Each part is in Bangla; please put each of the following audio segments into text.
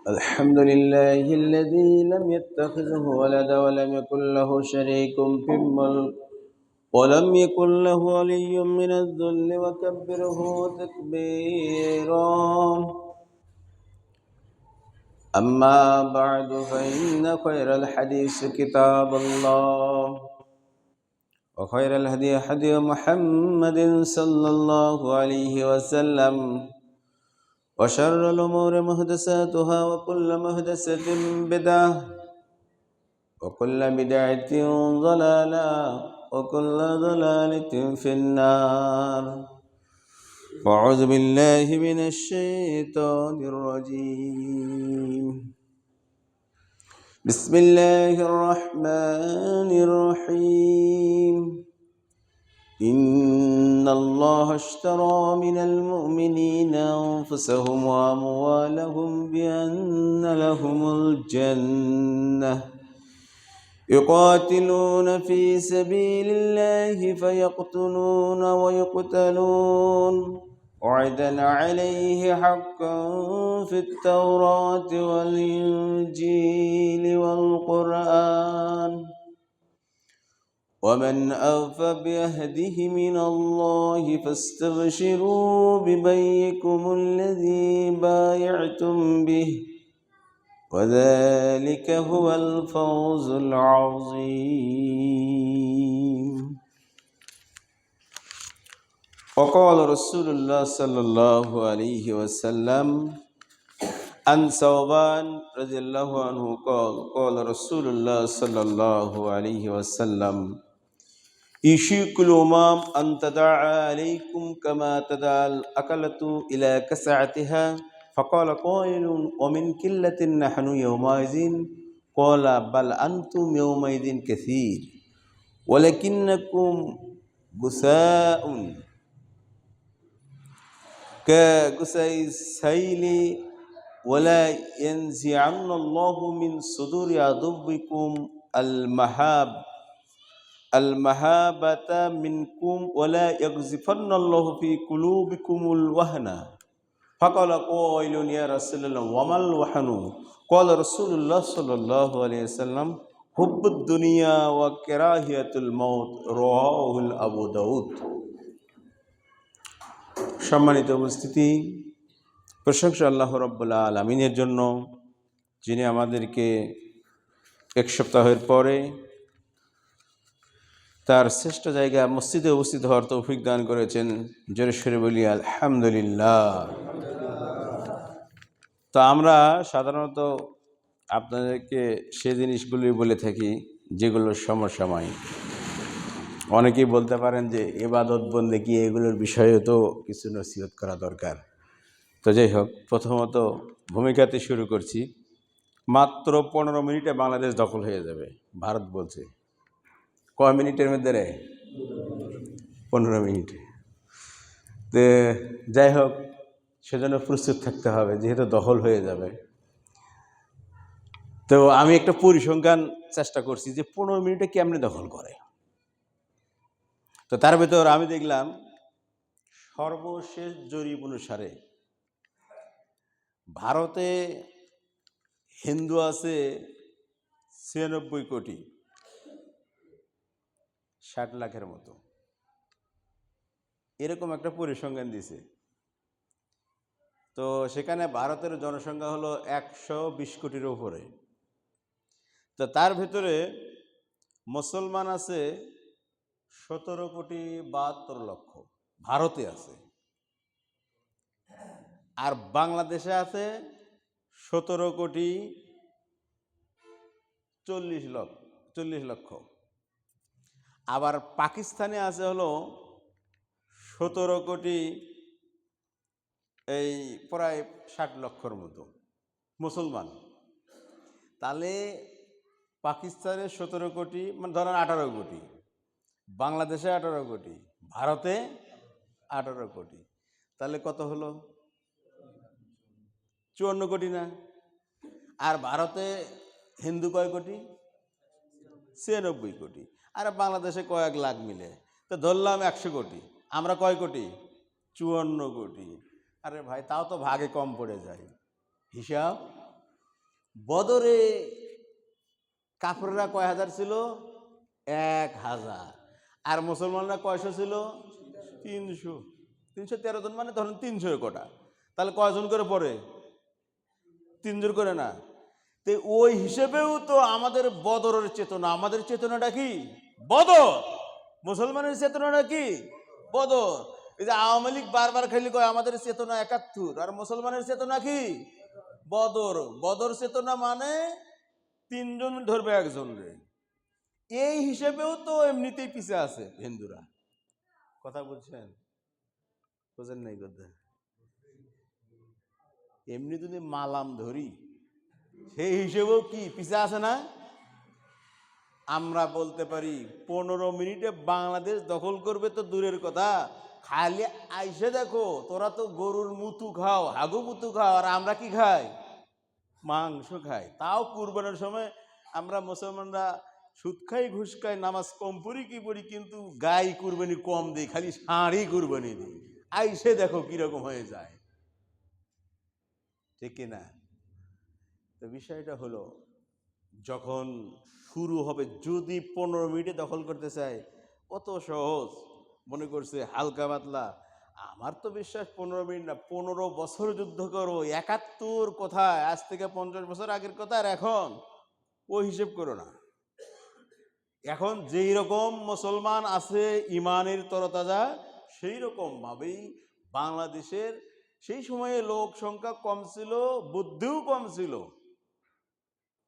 الحمد لله الذي لم يتخذه ولدا ولم يكن له شريك في الملك ولم يكن له ولي من الذل وكبره تكبيرا. أما بعد فإن خير الحديث كتاب الله وخير الهدي هدي محمد صلى الله عليه وسلم وشر الأمور محدثاتها وكل محدثة بدعة وكل بدعة ضلالة وكل ضلالة في النار. أعوذ بالله من الشيطان الرجيم. بسم الله الرحمن الرحيم. إن الله اشترى من المؤمنين أنفسهم وأموالهم بأن لهم الجنة يقاتلون في سبيل الله فيقتلون ويقتلون وعدا عليه حقا في التوراة والإنجيل والقرآن ومن أوفى بعهده من الله فاستبشروا ببيعكم الذي بايعتم به وذلك هو الفوز العظيم. وقال رسول الله صلى الله عليه وسلم عن ثوبان رضي الله عنه قال رسول الله صلى الله عليه وسلم يشيك الأمم أن تدعى عليكم كما تدعى الأكلة إلى كسعتها فقال قائل ومن قلة نحن يومئذ قال بل أنتم يومئذ كثير ولكنكم غثاء كغثاء السيل ولا ينزعن الله من صدور عدوكم المهابة منكم ولا يقذفن الله في قلوبكم الوهن. فقال قائل يا رسول الله وما الوهن؟ قال رسول الله صلى الله عليه وسلم حب الدنيا وكراهية الموت رواه আবু দাউদ। সম্মানিত উপস্থিতি, প্রশংসা আল্লাহ রাব্বুল আলামিনের জন্য, যিনি আমাদেরকে এক সপ্তাহের পরে তার শ্রেষ্ঠ জায়গা মসজিদে উপস্থিত হওয়ার তৌফিক দান করেছেন। জোরে সোরে বলি আলহামদুলিল্লাহ। তো আমরা সাধারণত আপনাদেরকে সে জিনিসগুলি বলে থাকি যেগুলো সমসাময়িক। অনেকেই বলতে পারেন যে ইবাদত বন্দেগী এগুলোর বিষয়ে তো কিছু নসিহত করা দরকার। তো যাই হোক, প্রথমত ভূমিকাতে শুরু করছি। মাত্র 15 মিনিটে বাংলাদেশ দখল হয়ে যাবে, ভারত বলছে। কয় মিনিটের মধ্যে রে? 15 মিনিটে। তো যাই হোক, সেজন্য প্রস্তুত থাকতে হবে, যেহেতু দখল হয়ে যাবে। তো আমি একটা পরিসংখ্যান চেষ্টা করছি যে 15 মিনিটে কেমনে দখল করে। তো তার ভেতর আমি দেখলাম সর্বশেষ জরিপ অনুসারে ভারতে হিন্দু আছে 96 কোটি, 60 লাখের মতো, এরকম একটা পরিসংখ্যান দিছে। তো সেখানে ভারতের জনসংখ্যা হলো 120 কোটির উপরে। তো তার ভেতরে মুসলমান আছে 17 কোটি 72 লক্ষ, ভারতে আছে। আর বাংলাদেশে আছে 17 কোটি 40 লক্ষ। আবার পাকিস্তানে আছে হলো 17 কোটি এই প্রায় 60 লক্ষর মতো মুসলমান। তাহলে পাকিস্তানে 17 কোটি, মানে ধরেন 18 কোটি, বাংলাদেশে 18 কোটি, ভারতে 18 কোটি। তাহলে কত হলো? 54 কোটি না? আর ভারতে হিন্দু কয় কোটি? 96 কোটি। আর বাংলাদেশে কয়েক লাখ মিলে তো ধরলাম 100 কোটি। আমরা কয় কোটি? 54 কোটি। আরে ভাই, তাও তো ভাগে কম পড়ে যায়। হিসাব বদরে কাফেররা কয় হাজার ছিল? 1000। আর মুসলমানরা কয়শো ছিল? 300। 313 জন, মানে ধরেন 300 কোটা। তাহলে কয়জন করে পড়ে? 3 জন করে না? তো ওই হিসেবেও তো আমাদের বদরের চেতনা, আমাদের চেতনাটা কি? বদর। মুসলমানের চেতনাটা কি? বদর। এই যে আওয়ামী লীগ বারবার খালি কয় আমাদের চেতনা 71, আর মুসলমানের চেতনা কি? বদর। বদর চেতনা মানে 3 জন ধরবে একজন রে। এই হিসেবেও তো এমনিতেই পিছে আছে হিন্দুরা। কথা বলছেন? বোঝেন নাই কথা? এমনি যদি মালাম ধরি সেই হিসেবেও কি পিছে আছে না? আমরা বলতে পারি 15 মিনিটে বাংলাদেশ দখল করবে তো দূরের কথা, খালি আইসে দেখো তোরা তো গরুর মুতু খাও, হাগু মুতু খাও, আর আমরা কি খাই? মাংস খাই। তাও কুরবানের সময় আমরা মুসলমানরা সুদ খাই, ঘুষ খাই, নামাজ কম পড়ি কি পড়ি, কিন্তু গাই কুরবানি কম দিই, খালি ষাঁড়ই কুরবানি দিই। আইসে দেখো কিরকম হয়ে যায়, ঠিক কিনা? তো বিষয়টা হলো, যখন শুরু হবে, যদি 15 মিনিটে দখল করতে চায়, কত সহজ মনে করছে, হালকা পাতলা। আমার তো বিশ্বাস 15 মিনিট না, 15 বছর যুদ্ধ করো। 71 কোথায়? আজ থেকে 50 বছর আগের কথা। আর এখন ও হিসেব করো না। এখন যেই রকম মুসলমান আছে ইমানের তরতাজা, সেই রকম ভাবেই বাংলাদেশের সেই সময়ে লোক সংখ্যা কম ছিল, বুদ্ধিও কম ছিল,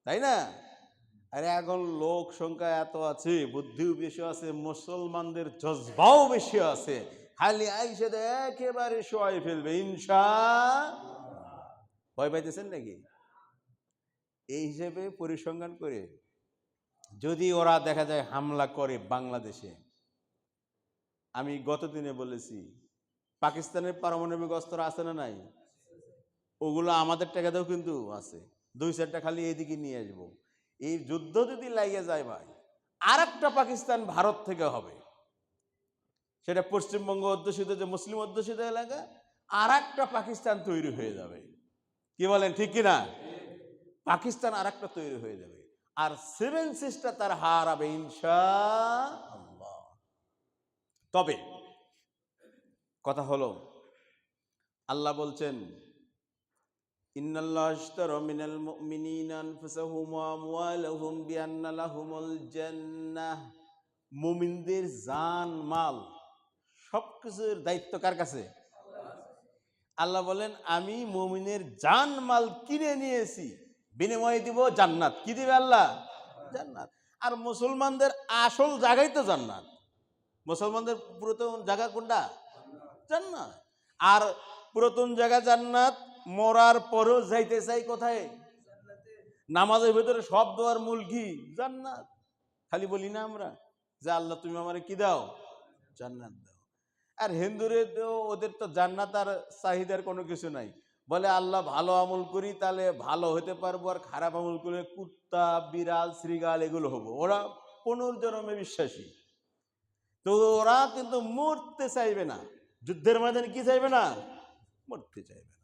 তাই না? আরে এখন লোক সংখ্যা এত আছে, বুদ্ধিও বেশি আছে, মুসলমানদের জজবাও বেশি আছে। খালি আইসে একেবারে শোয়াই ফেলবে ইনশাআল্লাহ। ভয় পাইতেছেন নাকি? এই হিসেবে পরিসংখ্যান করে যদি ওরা দেখা যায় হামলা করে বাংলাদেশে, আমি গত দিনে বলেছি পাকিস্তানের পারমাণবিক অস্ত্র আছে না নাই? ওগুলো আমাদের টাকাতেও কিন্তু আছে। 2-4টা খালি এইদিকে নিয়ে আসবো। এই যুদ্ধ যদি লাগে যায় ভাই, আর একটা পাকিস্তান ভারত থেকে হবে, সেটা পশ্চিমবঙ্গ অধ্যুষিত যে মুসলিম অধ্যুষিত এলাকা, আর একটা পাকিস্তান তৈরি হয়ে যাবে। কি বলেন, ঠিক কিনা? পাকিস্তান আর একটা তৈরি হয়ে যাবে, আর 7 সিস্টার তার হারাবে ইনশাআল্লাহ। তবে কথা হলো, আল্লাহ বলছেন, ইন্নাল্লাহ আশতারা মিনাল মুমিনিনা আনফুসাহুম ওয়া আমওয়ালাহুম বিআন্না লাহুমুল জান্নাহ। মুমিনদের জান মাল সবকিছুর দায়িত্ব কার কাছে? আল্লাহ বলেন, আমি মুমিনের জান মাল কিনে নিয়েছি, বিনিময়ে দিব জান্নাত। কি দিবে আল্লাহ? জান্নাত। আর মুসলমানদের আসল জায়গাই তো জান্নাত। মুসলমানদের পুরাতন জায়গা কোনটা? জান্নাত। আর পুরাতন জায়গা জান্নাত, মরার পরও যাইতে চাই কোথায়? নামাজের ভিতরে সব দোয়ার মূল কি? জান্নাত। খালি বলি না আমরা যে আল্লাহ তুমি আমারে কি দাও? জান্নাত দাও। আর হিন্দুরে তো ওদের তো জান্নাত আর চাহিদার কোনো কিছু নাই। বলে আল্লাহ ভালো আমল করি তাহলে ভালো হতে পারবো, আর খারাপ আমল করলে কুত্তা, বিড়াল, শ্রীগাল এগুলো হবো। ওরা পুনর্জন্মে বিশ্বাসী। তো ওরা কিন্তু মরতে চাইবে না, যুদ্ধের ময়দানে কি চাইবে না? মরতে চাইবে না।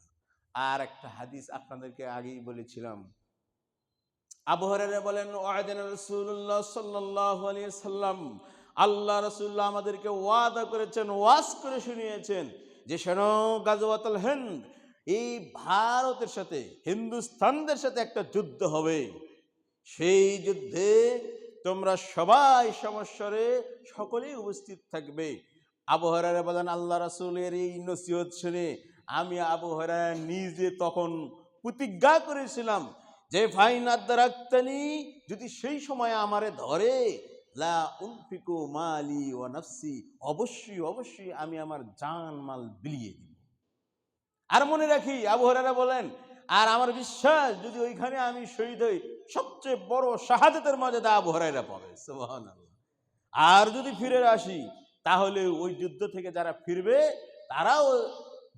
আর একটা হাদিস আপনাদেরকে আগেই বলেছিলাম, আবু হুরায়রা বলেন, ওয়াদানা রাসূলুল্লাহ সাল্লাল্লাহু আলাইহি সাল্লাম, আল্লাহ রাসূলুল্লাহ আমাদেরকে ওয়াদা করেছেন, ওয়াজ করে শুনিয়েছেন যে শোনো, গাজওয়াতুল হিন্দ, এই ভারতের সাথে হিন্দুস্তানদের সাথে একটা যুদ্ধ হবে। সেই যুদ্ধে তোমরা সবাই সমস্বরে সকলেই উপস্থিত থাকবে। আবু হুরায়রা বলেন, আল্লাহ রাসূলের এই নসিহত শুনে আমি আবু হুরায়রা নিজে তখন প্রতিজ্ঞা করেছিলাম যে ফাইন আদরাকতানি, যদি সেই সময় আমারে ধরে, লা উনফিকু মালি ওয়া নাফসি, অবশ্যই অবশ্যই আমি আমার জান মাল বিলিয়ে দিব। আর মনে রাখি, আবু হুরায়রা বলেন, আর আমার বিশ্বাস যদি ওইখানে আমি শহীদ হই, সবচেয়ে বড় শাহাদাতের মর্যাদা আবু হুরায়রা পাবে। সুবহানাল্লাহ। আর যদি ফিরে আসি, তাহলে ওই যুদ্ধ থেকে যারা ফিরবে তারাও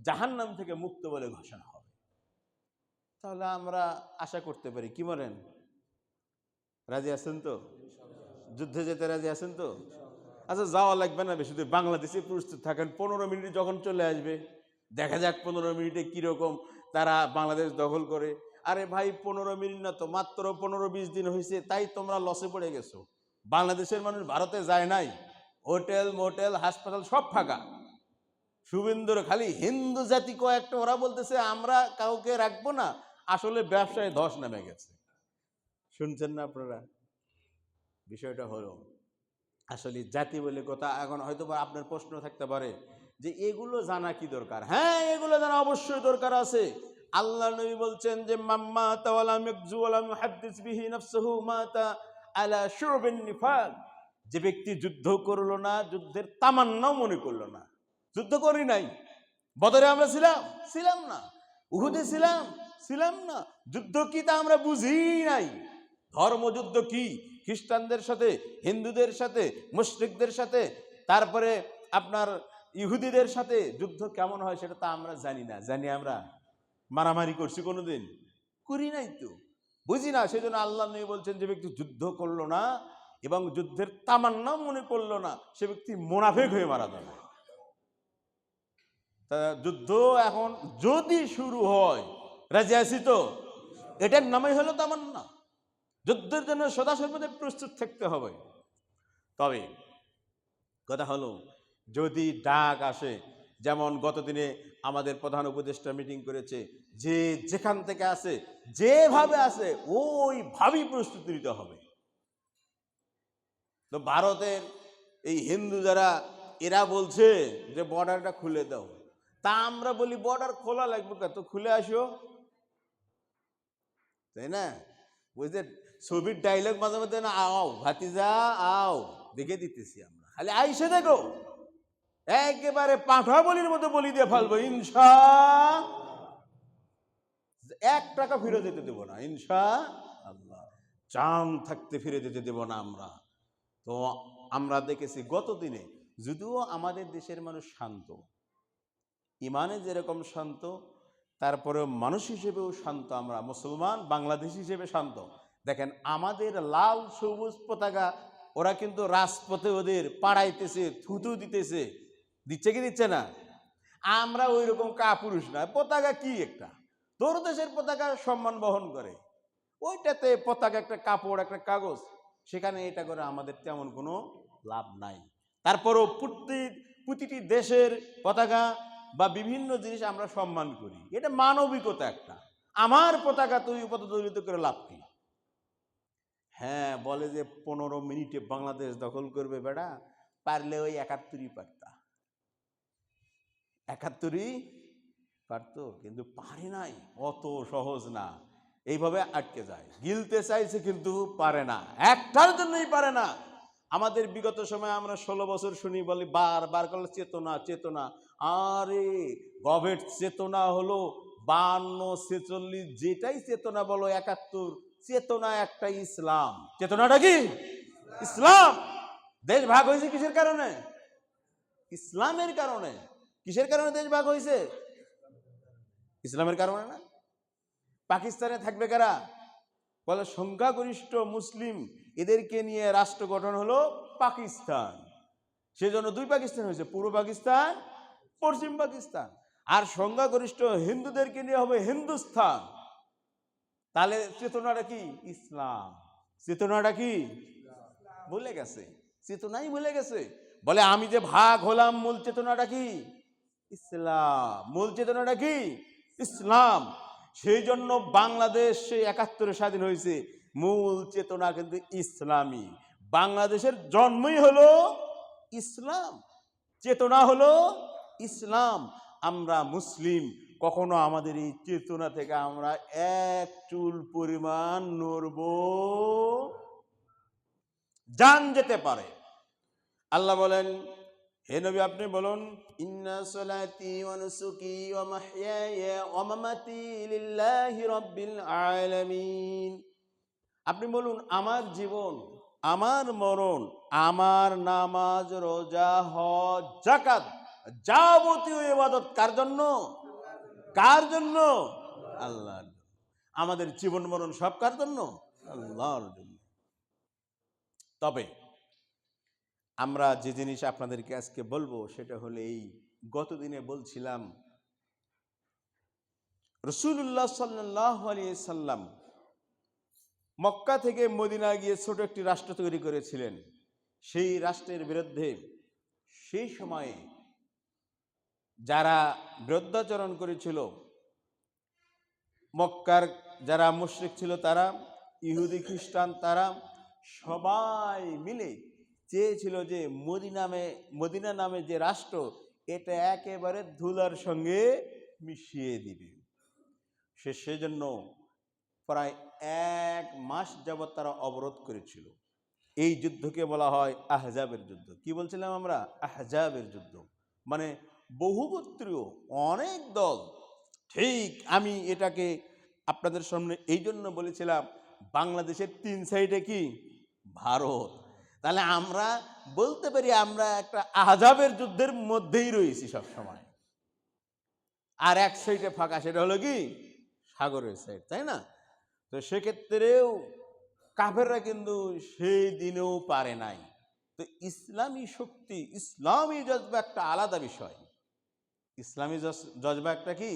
জাহান্নাম থেকে মুক্ত বলে ঘোষণা হবে। তাহলে আমরা আশা করতে পারি, কি বলেন? রাজি আছেন তো? যুদ্ধে যেতে রাজি আছেন তো? আচ্ছা, যাওয়া লাগবে না বেশি দূর, বাংলাদেশে প্রস্তুত থাকেন। 15 মিনিটে যখন চলে আসবে, দেখা যাক 15 মিনিটে কিরকম তারা বাংলাদেশ দখল করে। আরে ভাই 15 মিনিট না তো, মাত্র 15-20 দিন হয়েছে, তাই তোমরা লসে পড়ে গেছো। বাংলাদেশের মানুষ ভারতে যায় নাই, হোটেল মোটেল হাসপাতাল সব ফাঁকা। শুভেন্দুর খালি হিন্দু জাতি কয়েকটা, ওরা বলতেছে আমরা কাউকে রাখবো না, আসলে ব্যবসায় ধস নেমে গেছে। শুনছেন না আপনারা? বিষয়টা হলো আসলে জাতি বলে কথা। এখন হয়তো বা আপনার প্রশ্ন থাকতে পারে যে এগুলো জানা কি দরকার? হ্যাঁ, এগুলো জানা অবশ্যই দরকার আছে। আল্লাহ নবী বলছেন যে মাম্মা তাওয়ালাম ইয়াকজু ওয়া লাম ইউহাদ্দিস বিহি নাফসুহু মাতা আলা শুরবিন নিফাক। যে ব্যক্তি যুদ্ধ করলো না, যুদ্ধের তামান্নাও মনে করলো না, যুদ্ধ করি নাই, বদরে আমরা ছিলাম না, উহুদে ছিলাম না, যুদ্ধ কি তা আমরা বুঝি নাই, ধর্মযুদ্ধ কি, খ্রিস্টানদের সাথে, হিন্দুদের সাথে, মুশরিকদের সাথে, তারপরে আপনার ইহুদিদের সাথে যুদ্ধ কেমন হয় সেটা তা আমরা জানি না। জানি আমরা মারামারি করছি কোনোদিন? করি নাই তো, বুঝি না। সেই জন্য আল্লাহ নবী বলছেন যে ব্যক্তি যুদ্ধ করলো না এবং যুদ্ধের তামান্নাও মনে করলো না, সে ব্যক্তি মুনাফিক হয়ে মারা যাবে। তা যুদ্ধ এখন যদি শুরু হয়, রাজি আছি তো? এটার নামই হলো তামান্না। যুদ্ধের জন্য সদা সর্বদা প্রস্তুত থাকতে হবে। তবে কথা হলো, যদি ডাক আসে, যেমন গতদিনে আমাদের প্রধান উপদেষ্টা মিটিং করেছে, যে যেখান থেকে আসে, যেভাবে আসে ওইভাবেই প্রস্তুতি নিতে হবে। তো ভারতের এই হিন্দু যারা, এরা বলছে যে বর্ডারটা খুলে দাও, তা আমরা বলি বর্ডার খোলা লাগবে, কত খুলে আসো, তাই না? বুঝতে ছবির ডায়লগ মাঝে মাঝে না, আও ভাতিজা আও, দেখে দিতেছি আমরা, খালি আইসে দেখো, একেবারে পাঠা বলির মতো বলি দিয়ে ফেলবো, ইনশা 1 টাকা ফিরে যেতে দেবো না, ইনশা আল্লাহ, চান থাকতে ফিরে যেতে দেব না আমরা। তো আমরা দেখেছি গত দিনে, যদিও আমাদের দেশের মানুষ শান্ত, ইমানে যেরকম শান্ত, তারপরেও মানুষ হিসেবেও শান্ত, আমরা মুসলমান বাংলাদেশ হিসেবে শান্ত। দেখেন আমাদের লাল সবুজ পতাকা, ওরা কিন্তু রাজপথে ওদের পাড়াইতেছে, থুতু দিতেছে, দিচ্ছে কি দিচ্ছে না? আমরা ওই রকম কাপুরুষ না। পতাকা কি একটা, তোর দেশের পতাকা সম্মান বহন করে, ওইটাতে পতাকা একটা কাপড়, একটা কাগজ, সেখানে এটা করে আমাদের তেমন কোনো লাভ নাই। তারপরও প্রতিটি দেশের পতাকা বা বিভিন্ন জিনিস আমরা সম্মান করি, এটা মানবিকতা একটা। আমার পতাকা তুই পদদলিত করে লাভ কি? হ্যাঁ, বলে যে 15 মিনিটে বাংলাদেশ দখল করবে, বেড়া পারলে ওই 71ই পারতা, 71ই পারতো, কিন্তু পারে নাই, অত সহজ না, এইভাবে আটকে যায়। গিলতে চাইছে কিন্তু পারে না, একটার জন্যই পারে না। আমাদের বিগত সময় আমরা 16 বছর শুনি, বলি বারবার করলে চেতনা চেতনা, আরে গভেট চেতনা হলো 52, 46, যেটাই চেতনা বলো, 71, চেতনা একটা ইসলাম। চেতনাটা কি? ইসলাম। দেশ ভাগ হয়েছে কিসের কারণে? ইসলামের কারণে। কিসের কারণে দেশ ভাগ হয়েছে? ইসলামের কারণে না? পাকিস্তানে থাকবে কারা? বলে সংখ্যাগরিষ্ঠ মুসলিম, এদেরকে নিয়ে রাষ্ট্র গঠন হলো পাকিস্তান। সেজন্য 2 পাকিস্তান হয়েছে, পূর্ব পাকিস্তান, পশ্চিম পাকিস্তান। আর সংখ্যাগরিষ্ঠ হিন্দুদেরকে নিয়ে হবে হিন্দুস্তান। তাহলে চেতনাটা কি? ইসলাম। চেতনাটা কি? ভুলে গেছে, চেতনাই ভুলে গেছে। বলে আমি যে ভাগ হলাম, মূল চেতনাটা কি? ইসলাম। মূল চেতনাটা কি? ইসলাম। সেই জন্য বাংলাদেশ 71 স্বাধীন হয়েছে, মূল চেতনা কিন্তু ইসলামী। বাংলাদেশের জন্মই হলো ইসলাম, চেতনা হলো ইসলাম। আমরা মুসলিম, কখনো আমাদের এই চেতনা থেকে আমরা এক চুল পরিমাণ নড়ব, জান যেতে পারে। আল্লাহ বলেন, হে নবী আপনি বলুন, ইন্না সলাতি ওয়া নুসুকি ওয়া মাহইয়ায়া ওয়া মামাতি লিল্লাহি রাব্বিল আলামিন। আপনি বলুন, আমার জীবন, আমার মরণ, আমার নামাজ, রোজা, হজ, যাকাত, যাবতীয় ইবাদত কার জন্য? কার জন্য? আল্লাহর জন্য। আমাদের জীবন মরণ সব কার জন্য? আল্লাহর জন্য। তবে আমরা যে জিনিস আপনাদেরকে আজকে বলবো সেটা হলো এই, গতদিনে বলছিলাম রাসূলুল্লাহ সাল্লাল্লাহু আলাইহি সাল্লাম মক্কা থেকে মদিনা গিয়ে ছোট একটি রাষ্ট্র তৈরি করেছিলেন। সেই রাষ্ট্রের বিরুদ্ধে সেই সময়ে যারা বিরুদ্ধাচরণ করেছিল, মক্কার যারা মুশরিক ছিল তারা, ইহুদি খ্রিস্টান তারা সবাই মিলে চেয়েছিল যে মদিনা নামে যে রাষ্ট্র, এটা একেবারে ধুলার সঙ্গে মিশিয়ে দিবে। সেজন্য প্রায় 1 মাস যাবৎ তারা অবরোধ করেছিল। এই যুদ্ধকে বলা হয় আহজাবের যুদ্ধ। কি বলছিলাম আমরা? আহজাবের যুদ্ধ, মানে বহুগোত্রীয় অনেক দল। ঠিক আমি এটাকে আপনাদের সামনে এই জন্য বলেছিলাম, বাংলাদেশের 3 সাইডে কি ভারত, তাহলে আমরা বলতে পারি আমরা একটা আহজাবের যুদ্ধের মধ্যেই রয়েছি সব সময়। আর এক সাইডে ফাঁকা, সেটা হলো কি সাগরের সাইড, তাই না? তো সেক্ষেত্রেও কাফেররা কিন্তু সেই দিনেও পারে নাই। তো ইসলামী শক্তি, ইসলামী জজবা একটা আলাদা বিষয়। ইসলামী জজবা একটা কি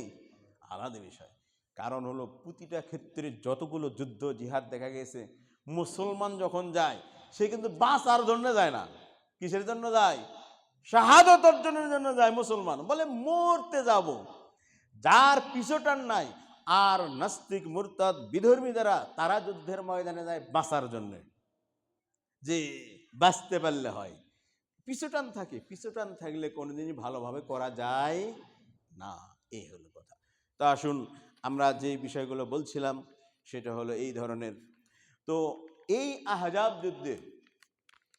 আলাদা বিষয়। কারণ হলো প্রতিটা ক্ষেত্রে যতগুলো যুদ্ধ জিহাদ দেখা গেছে, মুসলমান যখন যায় সে কিন্তু বাঁচার জন্য যায় না। কিসের জন্য যায়? শাহাদত অর্জনের জন্য যায়। মুসলমান বলে মরতে যাব, যার পিছটান নাই। আর নাস্তিক মুরতাদ বিধর্মী যারা, তারা যুদ্ধের ময়দানে যায় বাঁচার জন্য, যে বাঁচতে পারলে হয়। পিছটান থাকে, পিছটান থাকলে কোনোদিনই ভালোভাবে করা যায় না। এই হলো কথা। তো আসুন আমরা যে বিষয়গুলো বলছিলাম সেটা হলো এই ধরনের। তো এই আহজাব যুদ্ধে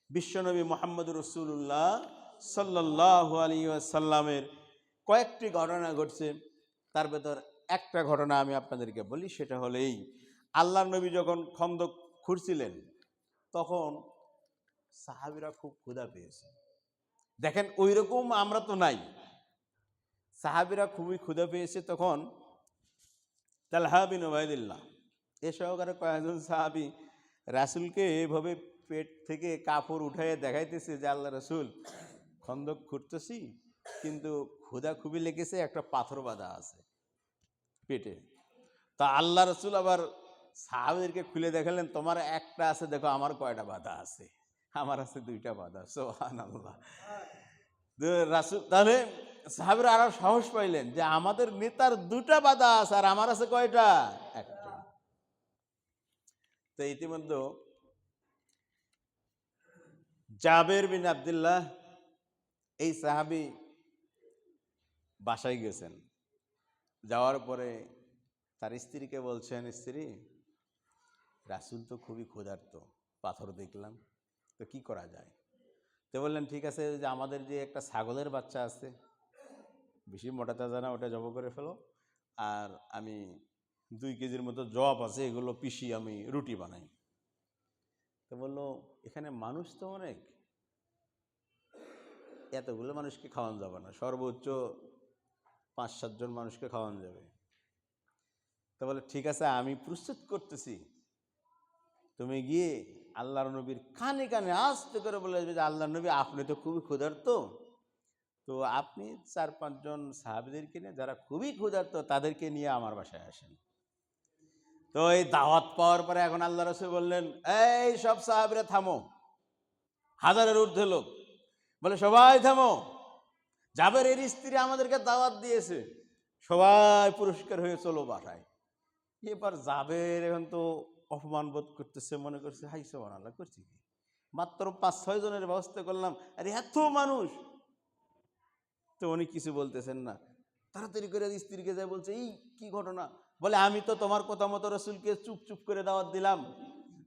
বিশ্বনবী মুহাম্মদুর রাসূলুল্লাহ সাল্লাল্লাহু আলাইহি ওয়াসাল্লামের কয়েকটি ঘটনা ঘটছে। তার ভেতর একটা ঘটনা আমি আপনাদেরকে বলি, সেটা হলো এই, আল্লাহর নবী যখন খন্দক খুঁড়ছিলেন তখন সাহাবীরা খুব ক্ষুধা পেয়েছে। দেখেন ওই রকম আমরা তো নাই, সাহাবীরা খুবই ক্ষুধা পেয়েছে। তখন তালহা বিন উবাইদুল্লাহ এ সহকারে কয়েকজন সাহাবী রাসূলকে এভাবে পেট থেকে কাপড় উঠাইয়ে দেখাইতেছে যে আল্লাহ রাসূল, খন্দক খুঁড়তেছি কিন্তু ক্ষুধা খুবই লেগেছে, একটা পাথর বাঁধা আছে পেটে। তা আল্লাহ রাসূল আবার সাহাবীদেরকে খুলে দেখালেন, তোমার একটা আছে, দেখো আমার কয়টা বাঁধা আছে, আমার আছে 2টা বাঁধা। সুবহানাল্লাহ। রাসূল, তাহলে সাহাবীরা আরো সাহস পাইলেন যে আমাদের নেতার 2টা বাঁধা আছে আর আমার আছে কয়টা? একটা। তো ইতিমধ্যে জাবের বিন আব্দুল্লাহ এই সাহাবী বাসায় গেছেন। যাওয়ার পরে তার স্ত্রীকে বলছেন, স্ত্রী, রাসূল তো খুবই ক্ষুধার্ত, পাথর দেখলাম, তো কি করা যায়? তো বললেন, ঠিক আছে, যে আমাদের যে একটা ছাগলের বাচ্চা আছে, বেশি মোটা তাজা না, ওটা জব করে ফেলো, আর আমি 2 কেজির মতো জব আছে, এগুলো পিষি আমি রুটি বানাই। তো বললো, এখানে মানুষ তো অনেক, এতগুলো মানুষকে খাওয়ানো যাবে না, সর্বোচ্চ 5-7 জন মানুষকে খাওয়ানো যাবে। তো বলে, ঠিক আছে, আমি প্রস্তুত করতেছি, তুমি গিয়ে আল্লাহর নবীর কানে কানে আস্তে করে বলে যে আল্লাহর নবী, আপনি তো খুবই ক্ষুধার্ত, তো আপনি 4-5 জন সাহাবীদেরকে নিয়ে, যারা খুবই ক্ষুধার্ত, তাদেরকে নিয়ে আমার বাসায় আসেন। তো এই দাওয়াত পাওয়ার পরে এখন আল্লাহ রাসূল বললেন, এই সব সাহাবীরা থামো, 1000-এর ঊর্ধ্বে লোক, বলে সবাই থামো, জাবেরের স্ত্রী আমাদেরকে দাওয়াত দিয়েছে, সবাই পুরস্কার হয়ে চলো বাসায়। এবার জাবের এখন তো অপমান বোধ করতেছে, মনে করছে হাই সুবহানাল্লাহ, করছি কি, মাত্র 5-6 জনের ব্যবস্থা করলাম, আর এত মানুষ। তো উনি কিছু বলতেছেন না, তাড়াতাড়ি করে স্ত্রীকে যায় বলছে, এই কি ঘটনা? বলে, আমি তো তোমার কথা মতো রাসূলকে চুপ চুপ করে দাওয়াত দিলাম,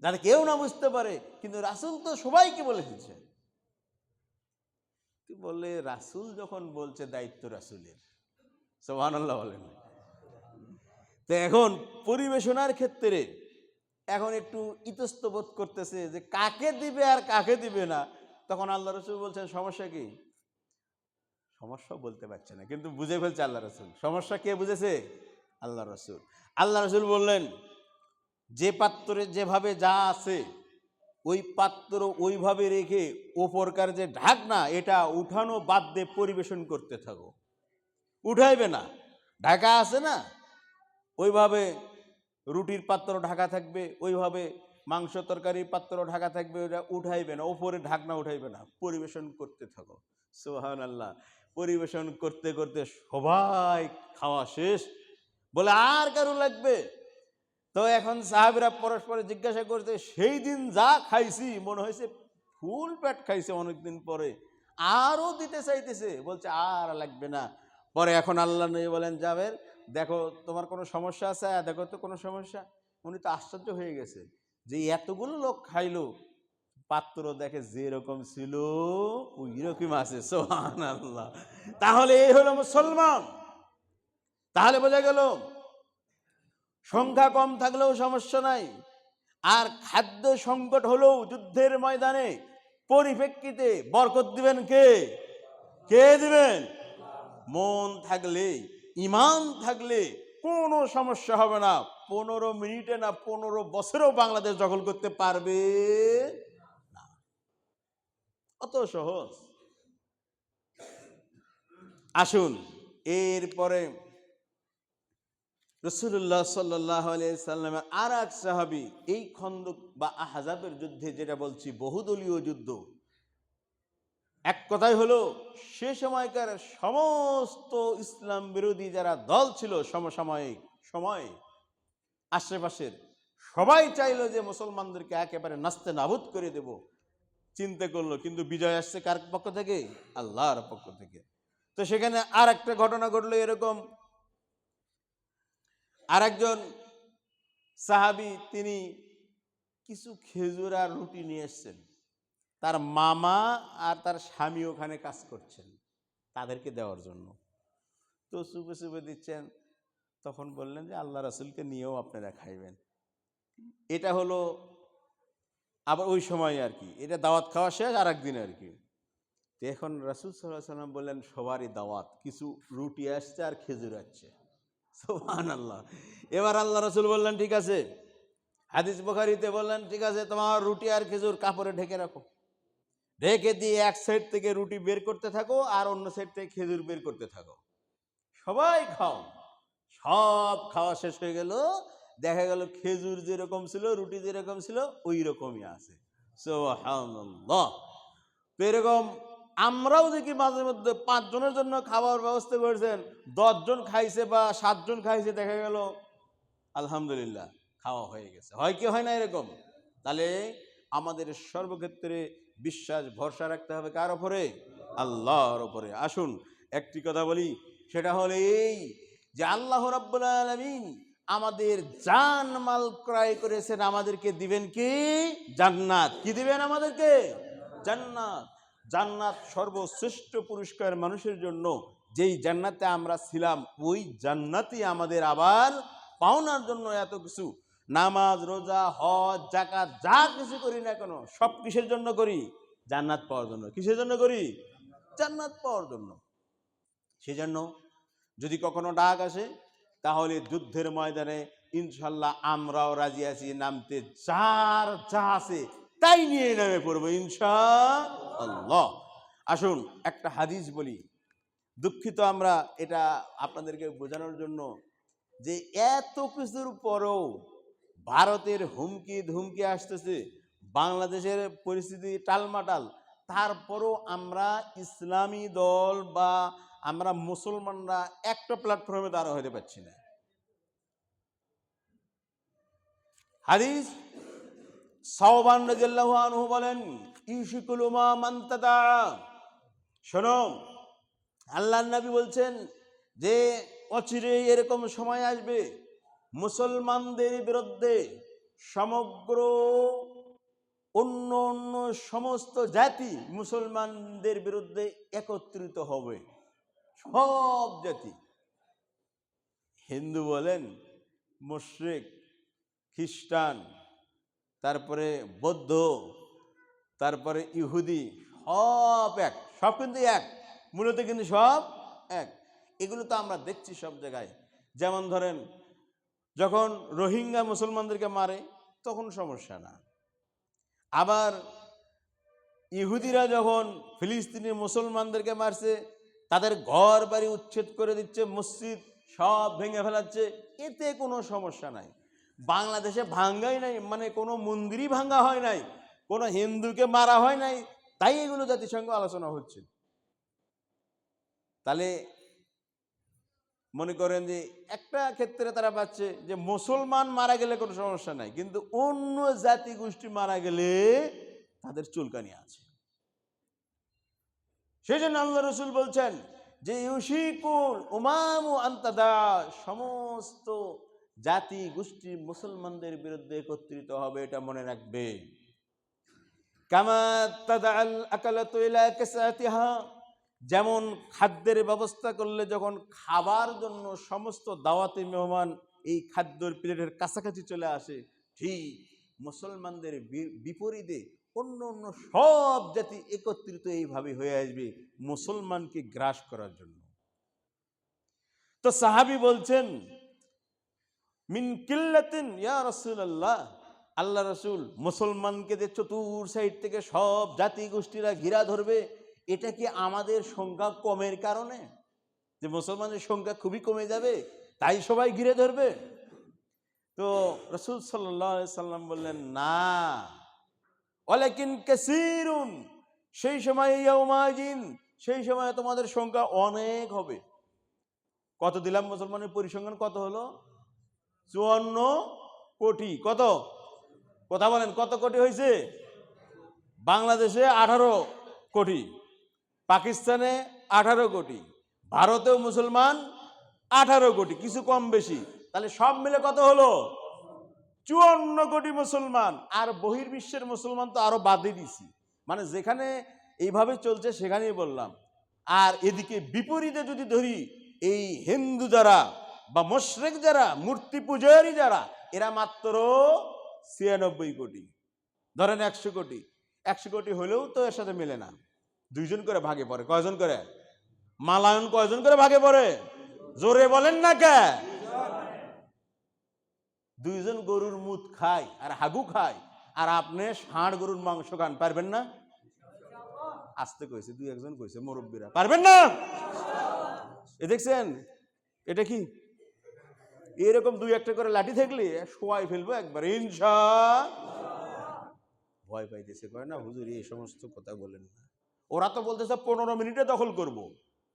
যাতে কেউ না বুঝতে পারে, কিন্তু রাসূল তো সবাইকে বলে দিচ্ছে। বলে, রাসূল যখন বলছে, দায়িত্ব রাসূলের। সুবহানাল্লাহ বলেন। তো এখন পরিবেশনার ক্ষেত্রে এখন একটু ইতস্তত বোধ করতেছে যে কাকে দিবে আর কাকে দিবে না। তখন আল্লাহ রাসূল বলছেন, সমস্যা কি? সমস্যা বলতে পারছে না, কিন্তু বুঝে ফেলছে আল্লাহ রাসূল। সমস্যা কে বুঝেছে? আল্লাহ রাসূল। আল্লাহ রাসূল বললেন, যে পাত্রে যেভাবে যা আছে ওই পাত্র ওইভাবে রেখে ওপরকার যে ঢাকনা, এটা উঠানো বাদ দিয়ে পরিবেশন করতে থাকো, উঠাইবে না। ঢাকা আছে না, ওইভাবে রুটির পাত্র ঢাকা থাকবে, ওইভাবে মাংস তরকারির পাত্র ঢাকা থাকবে, ওটা উঠাইবে না, ওপরে ঢাকনা উঠাইবে না, পরিবেশন করতে থাকো। সুবহানাল্লাহ। পরিবেশন করতে করতে সবাই খাওয়া শেষ, বলে আর কারো লাগবে? তো এখন সাহাবীরা পরস্পর জিজ্ঞাসা করতে, সেই দিন যা খাইছি মনে হয়েছে ফুল পেট খাইছে, অনেকদিন পরে আরো দিতে চাইতেছে, বলছে আর লাগবে না। পরে এখন আল্লাহ নবী বলেন, জাবের দেখো তোমার কোনো সমস্যা আছে? দেখো তো কোনো সমস্যা। উনি তো আশ্চর্য হয়ে গেছে যে এতগুলো লোক খাইলো, পাত্র দেখে যেরকম ছিল ওই রকম আছে। সুবহানাল্লাহ। তাহলে এই হলো মুসলমান। তাহলে বোঝা গেল সংখ্যা কম থাকলেও সমস্যা নাই, আর খাদ্য সংকট হলেও যুদ্ধের ময়দানে পরিপ্রেক্ষিতে বরকত দিবেন কে? কে দিবেন? মন থাকলে, ইমান থাকলে কোনো সমস্যা হবে না। 15 মিনিটে না 15 বছরেও বাংলাদেশ দখল করতে পারবে না। অত সহজ। আসুন এরপরে রাসূলুল্লাহ সাল্লাল্লাহু আলাইহি সাল্লামের আর এক সাহাবী, এই খন্দক বা আহজাবের যুদ্ধে, যেটা বলছি বহুদলীয় যুদ্ধ, এক কথাই হলো সে সময়কার সমস্ত ইসলাম বিরোধী যারা দল ছিল সমসাময়িক সময়ে আশেপাশের, সবাই চাইলো যে মুসলমানদেরকে একেবারে নাস্তে নাবুদ করে দেব। চিন্তা করলো, কিন্তু বিজয় আসছে কার পক্ষ থেকে? আল্লাহর পক্ষ থেকে। তো সেখানে আর একটা ঘটনা ঘটলো এরকম। আরেকজন সাহাবী তিনি কিছু খেজুর আর রুটি নিয়ে এসছেন, তার মামা আর তার স্বামী ওখানে কাজ করছেন তাদেরকে দেওয়ার জন্য। তো চুপে চুপে দিচ্ছেন। তখন বললেন যে আল্লাহ রাসূলকে নিয়েও আপনারা খাইবেন। এটা হলো আবার ওই সময় আর কি, এটা দাওয়াত খাওয়া শেষ আর একদিন আর কি। তো এখন রাসূল সাল্লাল্লাহু আলাইহি সাল্লাম বললেন সবারই দাওয়াত, কিছু রুটি আসছে আর খেজুর আসছে। সুবহানাল্লাহ। এবার আল্লাহ রাসূল বললেন ঠিক আছে, হাদিস বুখারীতে বললেন ঠিক আছে, তোমার রুটি আর খেজুর কাপড়ে ঢেকে রাখো, ঢেকে দিয়ে এক সাইড থেকে রুটি বের করতে থাকো আর অন্য সাইড থেকে খেজুর বের করতে থাকো, সবাই খাও। সব খাওয়া শেষ হয়ে গেল, দেখা গেল খেজুর যেরকম ছিল রুটি যেরকম ছিল ওই রকমই আছে। সুবহানাল্লাহ। তো এরকম আমরাও দেখি মাঝে মধ্যে 5 জনের জন্য খাবার ব্যবস্থা করেছেন, 10 জন খাইছে বা 7 জন খাইছে, দেখা গেল আলহামদুলিল্লাহ খাওয়া হয়ে গেছে। হয় কি হয় না এরকম? তাহলে আমাদের সর্বক্ষেত্রে বিশ্বাস ভরসা রাখতে হবে কার উপরে? আল্লাহর উপরে। আসুন একটি কথা বলি, সেটা হলো এই যে আল্লাহ রাব্বুল আলামিন আমাদের জান মাল ক্রয় করেছেন, আমাদেরকে দিবেন কি? জান্নাত। কি দিবেন আমাদেরকে? জান্নাত। জান্নাত সর্বশ্রেষ্ঠ পুরস্কার মানুষের জন্য। যেই জান্নাতে আমরা ছিলাম ওই জান্নাতই আমাদের আবার পাওনার জন্য এত কিছু নামাজ রোজা হজ যাকাত যা কিছু করি না কেন, সব কিসের জন্য করি? জান্নাত পাওয়ার জন্য। কিসের জন্য করি? জান্নাত পাওয়ার জন্য। সেজন্য যদি কখনো ডাক আসে তাহলে যুদ্ধের ময়দানে ইনশাল্লাহ আমরাও রাজি আছি নামতে, যার যা আছে তাই নিয়ে নামে পড়বো ইনশাআল্লাহ। আসুন একটা হাদিস বলি, দুঃখিত আমরা এটা আপনাদেরকে বোঝানোর জন্য যে এত কিছুর পরেও ভারতের হুমকি ধুমকি আসতেছে, বাংলাদেশের পরিস্থিতি টালমাটাল, তারপরও আমরা ইসলামী দল বা আমরা মুসলমানরা একটা প্ল্যাটফর্মে দাঁড়া হতে পারছি না। হাদিস সাওবান রাদিয়াল্লাহু আনহু বলেন, ইউশিকুল উমামান তাদা, শোনো আল্লাহর নবী বলছেন যে অচিরেই এরকম সময় আসবে মুসলমানদের বিরুদ্ধে সমগ্র অন্য অন্য সমস্ত জাতি মুসলমানদের বিরুদ্ধে একত্রিত হবে। সব জাতি, হিন্দু বলেন, মুশরিক, খ্রিস্টান, তারপরে বৌদ্ধ, তারপরে ইহুদি, সব এক, সব কিন্তু এক, মূলত কিন্তু সব এক। এগুলো তো আমরা দেখছি সব জায়গায়। যেমন ধরেন যখন রোহিঙ্গা মুসলমানদেরকে মারে তখন সমস্যা না, আবার ইহুদিরা যখন ফিলিস্তিনি মুসলমানদেরকে মারছে, তাদের ঘর বাড়ি উচ্ছেদ করে দিচ্ছে, মসজিদ সব ভেঙে ফেলাচ্ছে, এতে কোনো সমস্যা নাই। বাংলাদেশে ভাঙ্গাই নাই, মানে কোনো মন্দিরই ভাঙ্গা হয় নাই, কোনো হিন্দুকে মারা হয় নাই, তাই এগুলো জাতিসংঘ আলোচনা হচ্ছে। তাহলে মনে করেন যে একটা ক্ষেত্রে তারা পাচ্ছে যে মুসলমান মারা গেলে কোনো সমস্যা নাই, কিন্তু অন্য জাতি গোষ্ঠী মারা গেলে তাদের চুলকানি আছে। সেই জন্য আল্লাহ রসুল বলছেন যে ইউশিকুল উমামু আনতাদা, সমস্ত জাতি গোষ্ঠী মুসলমানদের বিরুদ্ধে একত্রিত হবে, এটা মনে রাখবে। কামা তাদাল আকালাতু ইলা কাসাতিহা, যেমন খাদ্যের ব্যবস্থা করলে যখন খাবার জন্য সমস্ত দাওয়াতি মেহমান এই খাদ্যের প্লেটের কাছাকাছি চলে আসে, ঠিক মুসলমানদের বিপরীতে অন্য অন্য সব জাতি একত্রিত এইভাবে হয়ে আসবে মুসলমানকে গ্রাস করার জন্য। তো সাহাবী বলছেন মিন কিল্লাতিন ইয়া রাসূলুল্লাহ, আল্লাহ রসুল মুসলমানকে যে চতুর সাইড থেকে সব জাতি গোষ্ঠীরা ঘিরা ধরবে, এটা কি আমাদের সংখ্যা কমের কারণে, যে মুসলমানের সংখ্যা খুবই কমে যাবে তাই সবাই ঘিরে ধরবে? তো রাসূল সাল্লাল্লাহু আলাইহি সাল্লাম বললেন না, ওয়ালাকিন কাসীরুন, সেই সময় ইয়াউমাইন, সেই সময় তোমাদের সংখ্যা অনেক হবে। কত দিলাম? মুসলমানের পরিসংখ্যান কত হলো? 54 কোটি। কত? কথা বলেন, কত কোটি হয়েছে? বাংলাদেশে 18 কোটি, পাকিস্তানে 18 কোটি, ভারতেও মুসলমান 18 কোটি, কিছু কম বেশি। তাহলে সব মিলে কত হলো? 54 কোটি মুসলমান। আর বহির্বিশ্বের মুসলমান তো আরো বাদই দিছি, মানে যেখানে এইভাবে চলছে সেখানেই বললাম। আর এদিকে বিপরীতে যদি ধরি, এই হিন্দু যারা বা মুশরিক যারা, মূর্তি পূজারী যারা, এরা মাত্র 96 কোটি। ধরেন 100 কোটি, 100 কোটি হলেও তো এর সাথে মেলে না। 2 জন করে ভাগে পড়ে। কয়জন করে? মালায়ন কয়জন করে ভাগে পড়ে? জোরে বলেন না কে? 2 জন গরুর মুত খায় আর হাগু খায়, আর আপনি 60 গরুর মাংস খান, পারবেন না? আসতে কইছে, 2-1 জন কইছে, মুরব্বীরা, পারবেন না? এ দেখছেন এটা কি? এরকম 2-1টা করে লাঠি থাকলে শোয়াই ফেলবো একবার ইনশাআল্লাহ। ভয় পাইতেছে, কয় না হুজুর এই সমস্ত কথা বলেন না। ওরা তো বলতেছে 15 মিনিটে দখল করব।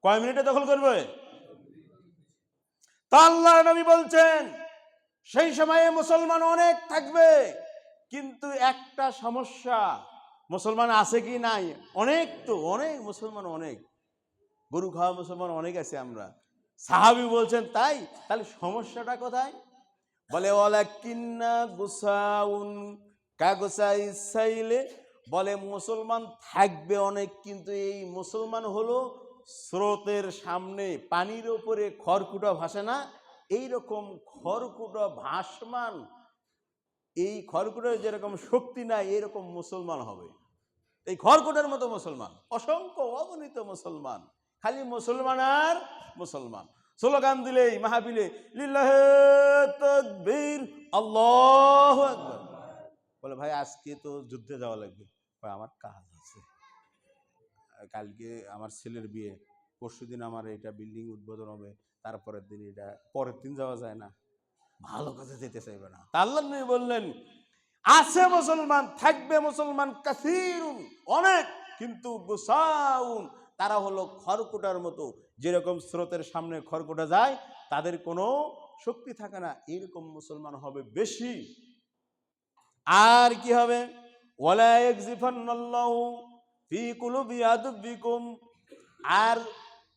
কয় মিনিটে দখল করবে? তা আল্লাহর নবী বলছেন সেই সময়ে মুসলমান অনেক থাকবে, কিন্তু একটা সমস্যা, মুসলমান আছে কি নাই? অনেক, তো অনেক মুসলমান, অনেক গরু খাওয়া মুসলমান অনেক আছে আমরা। সাহাবী বলছেন তাই? তাহলে সমস্যাটা কোথায়? বলে ওয়ালাকিন্না গুসাউন কাগুসাই সাইলে, বলে মুসলমান থাকবে অনেক, কিন্তু এই মুসলমান হলো স্রোতের সামনে পানির উপরে খড়কুটো ভাসে না, এইরকম খড়কুটো ভাসমান, এই খড়কুটোর যেরকম শক্তি নাই এরকম মুসলমান হবে। এই খড়কুটোর মতো মুসলমান, অসংখ্য অগণিত মুসলমান, খালি মুসলমান আর মুসলমান। স্লোগান দিলেই মাহফিলে লিল্লাহে তাকবীর, আল্লাহু আকবার। বলে ভাই আজকে তো যুদ্ধে যাওয়া লাগবে। ভাই আমার কাজ আছে, কালকে আমার ছেলের বিয়ে, পরশুদিন আমার এটা বিল্ডিং উদ্বোধন হবে, তারপরের দিন এটা, পরের দিন যাওয়া যায় না, ভালো কাজে যেতে চাইবে না। তা আল্লাহ নবী বললেন আছে মুসলমান, থাকবে মুসলমান কাসীরুন, অনেক, কিন্তু গুসাউন, তারা হলো খড়কুটার মতো, যেরকম স্রোতের সামনে খড়কুটা যায়, তাদের কোনো শক্তি থাকে না, এরকম মুসলমান হবে বেশি। আর কি হবে? ওয়ালা ইয়াকযিফান্নাল্লাহু ফি কুলুবি আদবিকুম, আর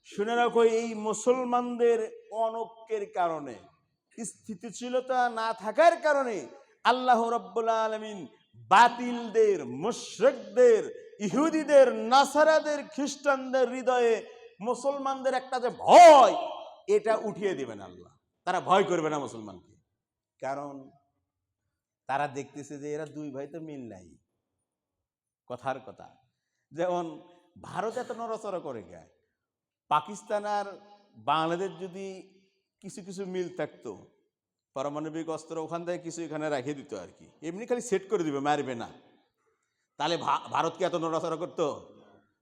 শুনে রাখো এই মুসলমানদের অনৈক্যের কারণে, স্থিতিশীলতা না থাকার কারণে আল্লাহ রাব্বুল আলামিন বাতিলদের, মুশরিকদের, ইহুদিদের, নাসারাদের, খ্রিস্টানদের হৃদয়ে মুসলমানদের একটা যে ভয়, এটা উঠিয়ে দিবেন আল্লাহ। তারা ভয় করবে না মুসলমানকে, কারণ তারা দেখতেছে যে এরা দুই ভাই তো মিল নাই। কথার কথা, যেমন ভারত এত নড়াচড়া করে গায়, পাকিস্তান আর বাংলাদেশ যদি কিছু কিছু মিল থাকতো, পারমাণবিক অস্ত্র ওখান থেকে কিছু এখানে রেখে দিত আর কি, এমনি খালি সেট করে দিবে, মারবে না, তাহলে ভারতকে এত নড়াচড়া করতো?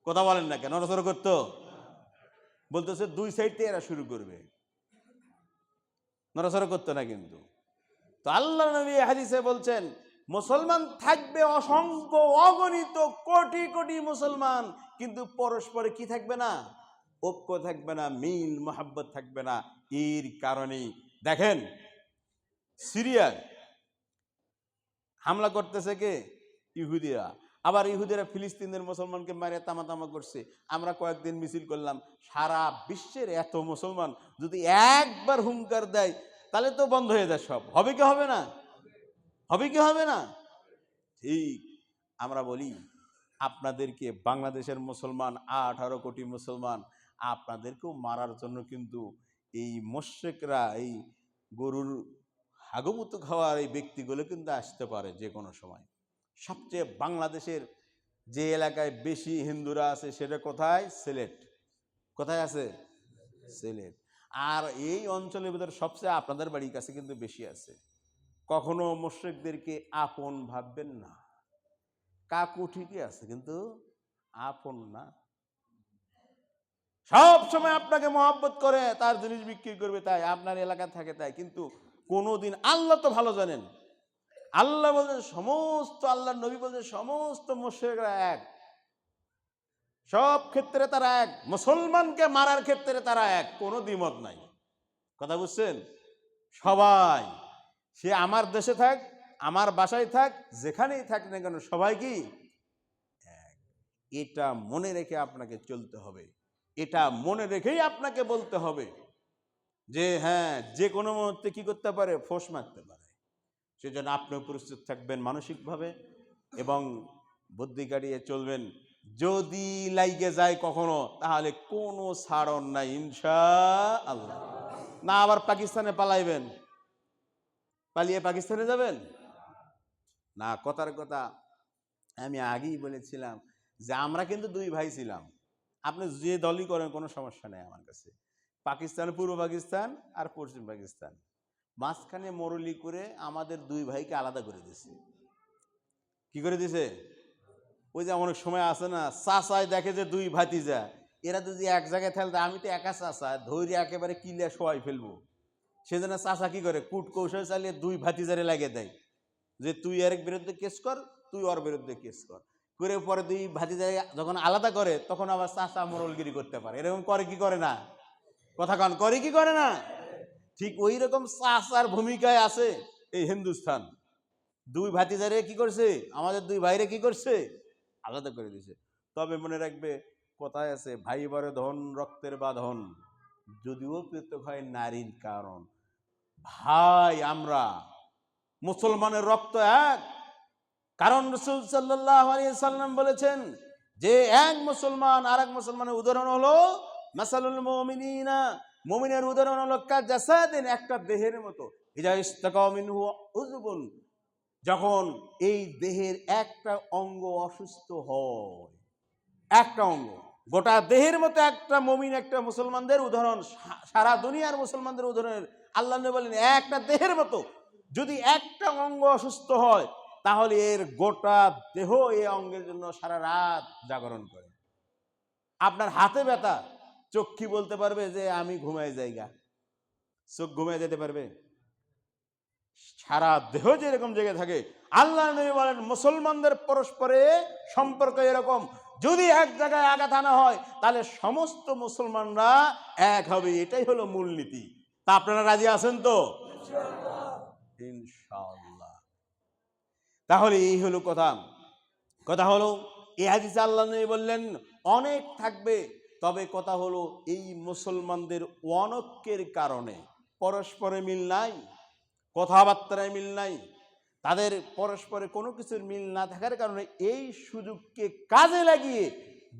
কথা বলেন না কেন? নড়াচড়া করতো? বলতেছে দুই সাইড থেকে এরা শুরু করবে। নড়াচড়া করতো না কিন্তু। তো আল্লাহ নবী হাদিসে বলছেন মুসলমান থাকবে অসংখ্য, অগণিত, কোটি কোটি মুসলমান, কিন্তু পরস্পরে কি থাকবে না? ঐক্য থাকবে না, মিল মোহাব্বত থাকবে না। এর কারণেই দেখেন সিরিয়ায় হামলা করতেছে কে? ইহুদিরা। আবার ইহুদিরা ফিলিস্তিনের মুসলমানকে মারে তামা করছে। আমরা কয়েকদিন মিছিল করলাম, সারা বিশ্বের এত মুসলমান যদি একবার হুঙ্কার দেয় তাহলে তো বন্ধ হয়ে যায় সব। হবে কি হবে না? হবে কি হবে না? ঠিক আমরা বলি আপনাদেরকে বাংলাদেশের মুসলমান 18 কোটি মুসলমান, আপনাদেরকেও মারার জন্য কিন্তু এই মুশরিকরা, এই গরুর হাগমুত খাওয়ার এই ব্যক্তিগুলো কিন্তু আসতে পারে যে কোনো সময়। সবচেয়ে বাংলাদেশের যে এলাকায় বেশি হিন্দুরা আছে সেটা কোথায়? সিলেট। কোথায় আছে? সিলেট। আর এই অঞ্চলের ভিতরে সবচেয়ে আপনাদের বাড়ির কাছে কিন্তু বেশি আছে। কখনো মুশরিকদেরকে আপন ভাববেন না। কাকু ঠিকই আছে কিন্তু আপন না। সব সময় আপনাকে মহব্বত করে, তার জিনিস বিক্রি করবে তাই, আপনার এলাকা থাকে তাই, কিন্তু কোনোদিন আল্লাহ তো ভালো জানেন। আল্লাহ বলছেন সমস্ত, আল্লাহর নবী বলছেন সমস্ত মুশরিকরা এক, সব ক্ষেত্রে তারা এক, মুসলমানকে মারার ক্ষেত্রে তারা এক, কোনো দ্বিমত নাই। কথা বুঝছেন? সবাই, সে আমার দেশে থাক, আমার বাসায় থাক, যেখানেই থাক না কেন, সবাই কি এক। এটা মনে রেখে আপনাকে চলতে হবে। এটা মনে রেখেই আপনাকে বলতে হবে যে হ্যাঁ, যে কোনো মুহূর্তে কি করতে পারে? ফোঁস মারতে পারে। সেজন্য আপনিও প্রস্তুত থাকবেন মানসিকভাবে এবং বুদ্ধি কাটিয়ে চলবেন। যদি লাইগে যায় কখনো, তাহলে কোনো ছাড়ন নাই ইনশাআল্লাহ। না আবার পাকিস্তানে পালাইবেন, পালিয়ে পাকিস্তানে যাবেন না। কথার কথা আমি আগেই বলেছিলাম যে আমরা কিন্তু দুই ভাই ছিলাম। আপনি যে দলই করেন কোনো সমস্যা নেই আমার কাছে। পাকিস্তান, পূর্ব পাকিস্তান আর পশ্চিম পাকিস্তান, মাঝখানে মরলি করে আমাদের দুই ভাইকে আলাদা করে দিয়েছে। কি করে দিছে? ওই যে অনেক সময় আছে না, চাচায় দেখে যে দুই ভাতিজা, এরা যদি এক জায়গায় থাকলে, আমি তো একা চাচা, ধৈর্য একেবারে কিলে শোয়াই ফেলবো। সেজন্য চাচা কি করে? কূট কৌশল চালিয়ে দুই ভাতিজারে লাগিয়ে দেয় যে তুই এর বিরুদ্ধে কেস কর, তুই ওর বিরুদ্ধে কেস কর করে। পরে দুই ভাতিজারে যখন আলাদা করে, তখন আবার চাচা মোড়লগিরি করতে পারে। এরকম করে কি করে না? কথা কন, করে কি করে না? ঠিক ওই রকম চাচার ভূমিকায় আছে এই হিন্দুস্তান। দুই ভাতিজারে কি করছে? আমাদের দুই ভাইরে কি করছে? আলাদা করে দিয়েছে। তবে মনে রাখবে, কথায় আছে ভাই বরে ধন, রক্তের বাঁধন, যদিও পৃথক হয় নারীর কারণ। ভাই আমরা, মুসলমানের রক্ত এক। কারণ রাসূল সাল্লাল্লাহু আলাইহি সাল্লাম বলেছেন যে এক মুসলমান আর এক মুসলমানের উদাহরণ হলো মাসালুল মুমিনিনা, মুমিনের উদাহরণ হলো কাজাসাদিন, একটা দেহের মতো, ইজা ইস্তাকা মিনহু উযবুন, যখন এই দেহের একটা অঙ্গ অসুস্থ হয়, একটা অঙ্গ, গোটা দেহের মতো একটা মুমিন, একটা মুসলমানদের উদাহরণ, সারা দুনিয়ার মুসলমানদের উদাহরণ আল্লাহ নবী বলেন একটা দেহের মতো। যদি একটা অঙ্গ অসুস্থ হয়, তাহলে এর গোটা দেহ এই অঙ্গের জন্য সারা রাত জাগরণ করে। আপনার হাতে ব্যথা, চোখ কি বলতে পারবে যে আমি ঘুমাই যাইগা? চোখ ঘুমায় যেতে পারবে? সারা দেহ যেরকম জেগে থাকে, আল্লাহ নবী বলেন মুসলমানদের পরস্পরে সম্পর্ক এরকম। যদি এক জায়গায় আঘাত আনা হয়, তাহলে সমস্ত মুসলমানরা এক হবে। এটাই হলো মূলনীতি। তা আপনারা রাজি আছেন তো? ইনশাআল্লাহ। তাহলে এই হলো কথা। কথা হলো এই হাদিসে আল্লাহ নবী বললেন অনেক থাকবে, তবে কথা হলো এই মুসলমানদের অনৈক্যের কারণে পরস্পরে মিল নাই, কথাবার্তায় মিল নাই, তাদের পরস্পরে কোনো কিছুর মিল না থাকার কারণে এই সুযোগকে কাজে লাগিয়ে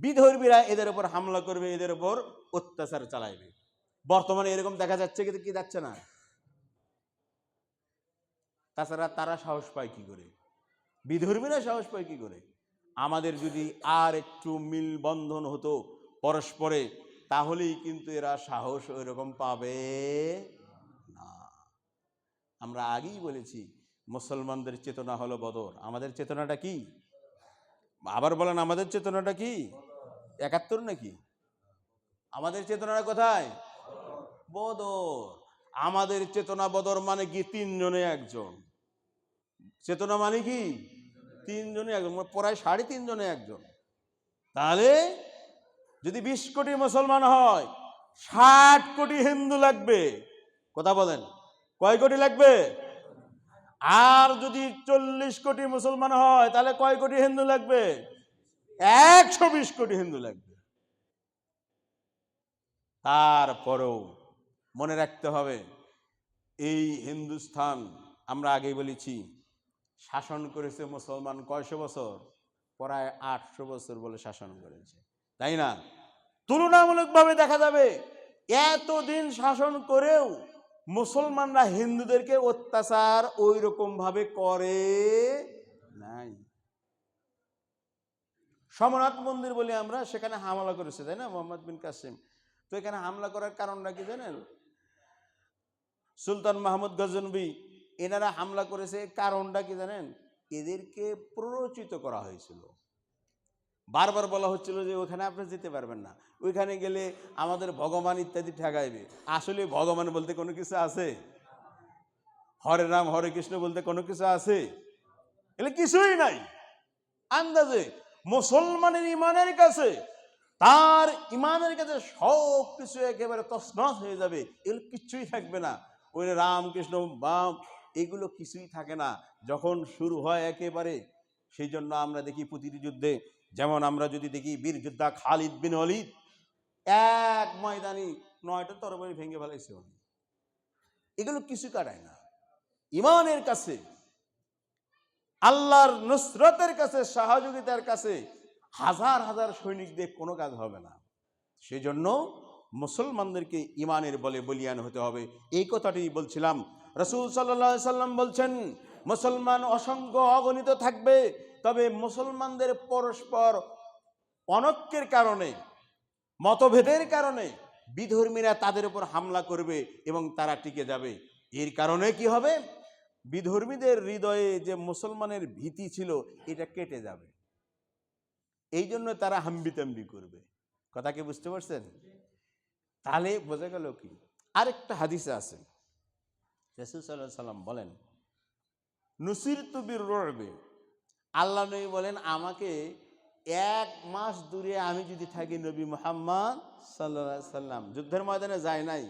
বিধর্মীরা এদের উপর হামলা করবে, এদের উপর অত্যাচার চালাইবে। বর্তমানে এরকম দেখা যাচ্ছে কি যাচ্ছে না? তাছাড়া তারা সাহস পায় কি করে? বিধর্মীরা সাহস পায় কি করে? আমাদের যদি আর একটু মিল বন্ধন হতো পরস্পরে, তাহলেই কিন্তু এরা সাহস ওইরকম পাবে না। আমরা আগেই বলেছি মুসলমানদের চেতনা হলো বদর। আমাদের চেতনাটা কি? আবার বলেন, আমাদের চেতনাটা কি? ৭১ নাকি? আমাদের চেতনাটা কোথায়? বদর। আমাদের চেতনা বদর মানে কি? তিনজনে একজন। চেতনা মানে কি? তিনজনে একজন, প্রায় 3.5 জনে একজন। তাহলে যদি 20 কোটি মুসলমান হয়, 60 কোটি হিন্দু লাগবে। কথা বলেন, কয় কোটি লাগবে? আর যদি 40 কোটি মুসলমান হয়, তাহলে কয় কোটি হিন্দু লাগবে? 120 কোটি হিন্দু লাগবে। তারপরেও মনে রাখতে হবে, এই হিন্দুস্থান আমরা আগেই বলেছি শাসন করেছে মুসলমান কয়শো বছর? প্রায় 800 বছর বলে শাসন করেছে, তাই না? তুলনামূলকভাবে দেখা যাবে এতদিন শাসন করেও মুসলমানরা হিন্দুদেরকে অত্যাচার ওই রকম ভাবে করে নাই। সোমনাথ মন্দির বলে আমরা, সেখানে হামলা করেছে, তাই না, মোহাম্মদ বিন কাসিম। তো এখানে হামলা করার কারণটা কি জানেন? সুলতান মাহমুদ গজনবী এনারা হামলা করেছে, কারণটা কি জানেন? এদেরকে প্ররোচিত করা হয়েছিল। বারবার বলা হচ্ছিল যে ওখানে আপনি যেতে পারবেন না, ওইখানে গেলে আমাদের ভগবান ইত্যাদি ঠেকাইবে। আসলে ভগবান বলতে কোনো কিছু আছে? হরে রাম হরে কৃষ্ণ বলতে কোনো কিছু আছে? এগুলো কিছুই নাই। আন্দাজে মুসলমানের ইমানের কাছে, তার ইমানের কাছে সব কিছু একেবারে তছনছ হয়ে যাবে, এগুলো কিছুই থাকবে না। ওই রাম কৃষ্ণ বাম এগুলো কিছুই থাকে না যখন শুরু হয় একেবারে। সেই জন্য আমরা দেখি প্রতিটি যুদ্ধে, যেমন আমরা যদি দেখি বীর যোদ্ধা খালিদ বিন ওয়ালিদ, এক ময়দানি 9টা তরবারি ভেঙে ফেলাইছে। এগুলো কিছু কাটায় না। ইমানের কাছে, আল্লাহর নুসরতের কাছে, সহযোগিতার কাছে হাজার হাজার সৈনিক দিয়ে কোনো কাজ হবে না। সেই জন্য মুসলমানদেরকে ইমানের বলে বলিয়ান হতে হবে। এই কথাটি বলছিলাম। রাসূল সাল্লাল্লাহু আলাইহি সাল্লাম বলছেন, মুসলমান অসংখ্য অগণিত থাকবে, তবে মুসলমানদের পরস্পর অনৈক্যের কারণে, মতভেদের কারণে বিধর্মীরা তাদের উপর হামলা করবে এবং তারা টিকে যাবে। এর কারণে কি হবে? বিধর্মীদের হৃদয়ে যে মুসলমানের ভীতি ছিল এটা কেটে যাবে। এই জন্য তারা হাম্বিতাম্বি করবে। কথা কি বুঝতে পারছেন? তাহলে বোঝা গেল কি? আরেকটা হাদিসে আছে, রাসূল সাল্লাল্লাহু আলাইহি সাল্লাম বলেন, নুসিরতু বির-রু'বি, আল্লাহ নবী বলেন, আমাকে 1 মাস দূরে আমি যদি থাকি, নবী মুহাম্মদ সাল্লাল্লাহু আলাইহি সাল্লাম যুদ্ধের ময়দানে যায় নাই,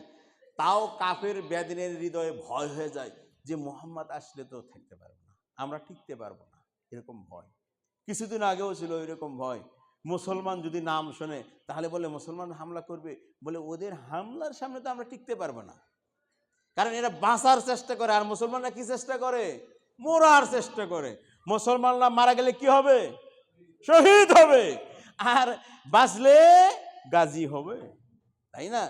তাও কাফের বেদিনের হৃদয়ে ভয় হয়ে যায় যে মুহাম্মদ আসলে তো থাকতে পারবো না, আমরা টিকতে পারবো না, এরকম ভয়। কিছুদিন আগেও ছিল এরকম ভয়। মুসলমান যদি নাম শোনে তাহলে বলে মুসলমান হামলা করবে, বলে ওদের হামলার সামনে তো আমরা টিকতে পারবো না, কারণ এরা বাঁচার চেষ্টা করে। আর মুসলমানরা কি চেষ্টা করে? মরার চেষ্টা করে। মুসলমানরা মারা গেলে কি হবে? শহীদ হবে। আর বাঁচলে গাজী হবে, তাই না?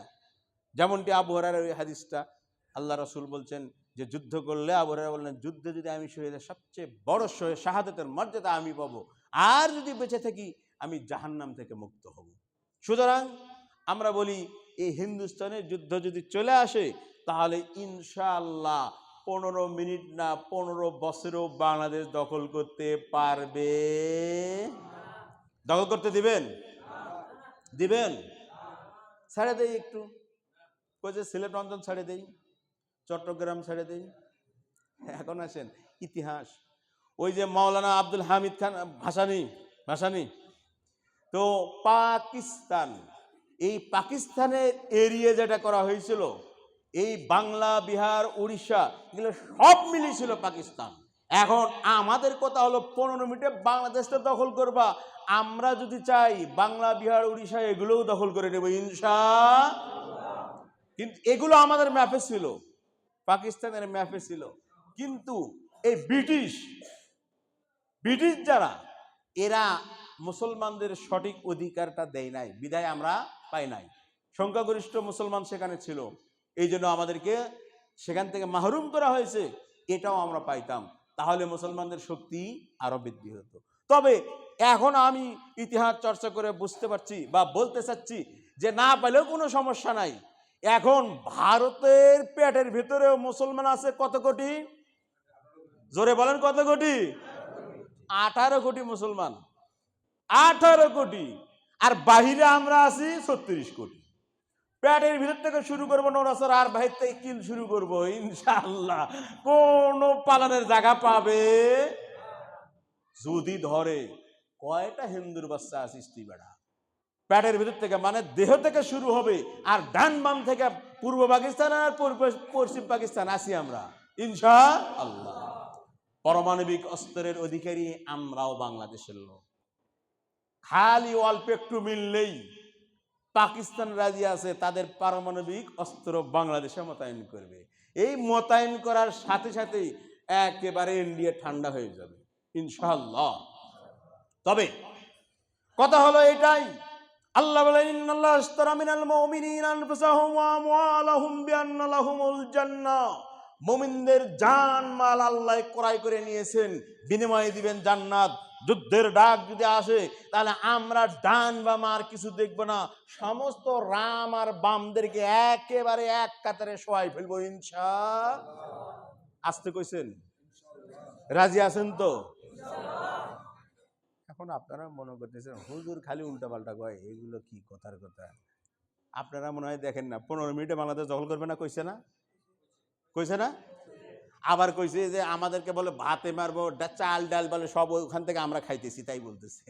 যেমনটি আবু হুরায়রার ওই হাদিসটা, আল্লাহ রাসূল বলছেন যে যুদ্ধ করলে, আবু হুরায়রা বললেন, যুদ্ধে যদি আমি শহীদ, সবচেয়ে বড় শহীদ, শাহাদাতের মর্যাদা আমি পাবো, আর যদি বেঁচে থাকি আমি জাহান্নাম থেকে মুক্ত হব। সুতরাং আমরা বলি, এই হিন্দুস্তানের যুদ্ধ যদি চলে আসে তাহলে ইনশাআল্লাহ 15 মিনিট না 15 বছরেও বাংলাদেশ দখল করতে পারবে। দখল করতে দিবেন? দিবেন? ছেড়ে দেই একটু, ওই যে সিলেট অঞ্চল ছেড়ে দেই, চট্টগ্রাম ছেড়ে দেই। এখন আসেন ইতিহাস। ওই যে মাওলানা আব্দুল হামিদ খান ভাসানী, তো পাকিস্তান, এই পাকিস্তানের এরিয়া যেটা করা হয়েছিল, এই বাংলা, বিহার, উড়িষ্যা এগুলো সব মিলিয়ে ছিল পাকিস্তান। এখন আমাদের কথা হলো 15 মিনিটে বাংলাদেশটা দখল করবা। আমরা যদি চাই বাংলা, বিহার, উড়িষ্যা এগুলোও দখল করে নেব ইনশাআল্লাহ। কিন্তু এগুলো আমাদের ম্যাপে ছিল, পাকিস্তানের ম্যাপে ছিল। কিন্তু এই ব্রিটিশ যারা, এরা মুসলমানদের সঠিক অধিকারটা দেয় নাই, বিধায় আমরা পাই নাই। সংখ্যাগরিষ্ঠ মুসলমান সেখানে ছিল, এই জন্য আমাদেরকে সেখান থেকে মাহরুম করা হয়েছে। এটাও আমরা পাইতাম, তাহলে মুসলমানদের শক্তি আরো বৃদ্ধি হতো। তবে এখন আমি ইতিহাস চর্চা করে বুঝতে পারছি বা বলতে চাচ্ছি যে না পাইলেও কোনো সমস্যা নাই। এখন ভারতের পেটের ভিতরেও মুসলমান আছে কত কোটি? জোরে বলেন, কত কোটি? 18 কোটি মুসলমান, 18 কোটি। আর বাহিরে আমরা আছি 36 কোটি। পেটের ভিতর থেকে শুরু করবো নড়াচড়া, আর বাহির থেকে কিল শুরু করবো ইনশাআল্লাহ। কোন পালানের জায়গা পাবে যদি ধরে কয়টা হিন্দুর বাচ্চা আসিস তুই বেড়া, পেটের ভিতর থেকে মানে দেহ থেকে শুরু হবে, আর ডান বাম থেকে পূর্ব পাকিস্তান আর পশ্চিম পাকিস্তান আসি আমরা ইনশাআল্লাহ। পারমাণবিক অস্ত্রের অধিকারী আমরাও বাংলাদেশের লোক। খালি অল্প একটু মিললেই পাকিস্তান রাজি আছে তাদের পারমাণবিক অস্ত্র বাংলাদেশে মোতায়েন করবে। এই মোতায়েন করার সাথে সাথেই একেবারে ইন্ডিয়া ঠান্ডা হয়ে যাবে ইনশাআল্লাহ। তবে কথা হলো এটাই, আল্লাহ বলেন ইন্নাল্লাহ আশতারা মিনাল মুমিনিনা আনফুসাহুম ওয়া আমওয়ালাহুম বিআন্না লাহুমুল জান্নাহ। মুমিনদের জান মাল আল্লাহ ক্রয় করে নিয়েছেন, বিনিময়ে দিবেন জান্নাত। যুদ্ধের ডাক যদি আসে তাহলে আমরা ডান বাম আর কিছু দেখবো না, সমস্ত রাম আর বামদেরকে একেবারে এক কাতারে শোয়াই ফেলবো ইনশাআল্লাহ। আসতে কইছেন, রাজি আছেন তো? এখন আপনারা মনে করতেছেন হুজুর খালি উল্টাপাল্টা কয়, এগুলো কি কথার কথা। আপনারা মনে হয় দেখেন না, 15 মিনিটে বাংলাদেশ দখল করবে না, কইছে না? কইছে না? আবার কইছে যে আমাদেরকে বলে ভাতে মারবো, চাল ডাল বলে সব ওখান থেকে আমরা খাইতেছি, তাই বলতেছে।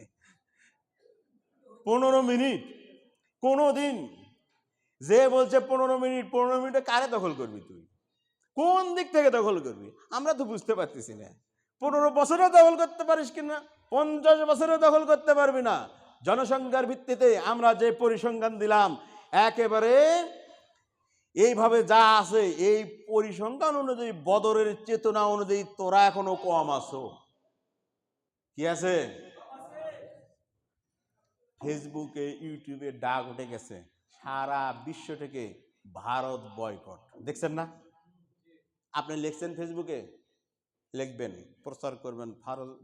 15 মিনিট কোনো দিন যে বলছে 15 মিনিট, 15 মিনিটে কারে দখল করবি তুই? কোন দিক থেকে দখল করবি আমরা তো বুঝতে পারতেছি না। 15 বছরও দখল করতে পারিস কিনা, 50 বছরও দখল করতে পারবি না। জনসংখ্যার ভিত্তিতে আমরা যে পরিসংখ্যান দিলাম, একেবারে এইভাবে যা আছে এই পরিসংখ্যান অনুযায়ী, বদরের চেতনা অনুযায়ী তোরা এখনো কম আছো। কি আছে? ফেসবুকে ইউটিউবে ডাক উঠে গেছে, সারা বিশ্ব থেকে ভারত বয়কট। দেখছেন না? আপনি লিখছেন ফেসবুকে, লিখবেন, প্রচার করবেন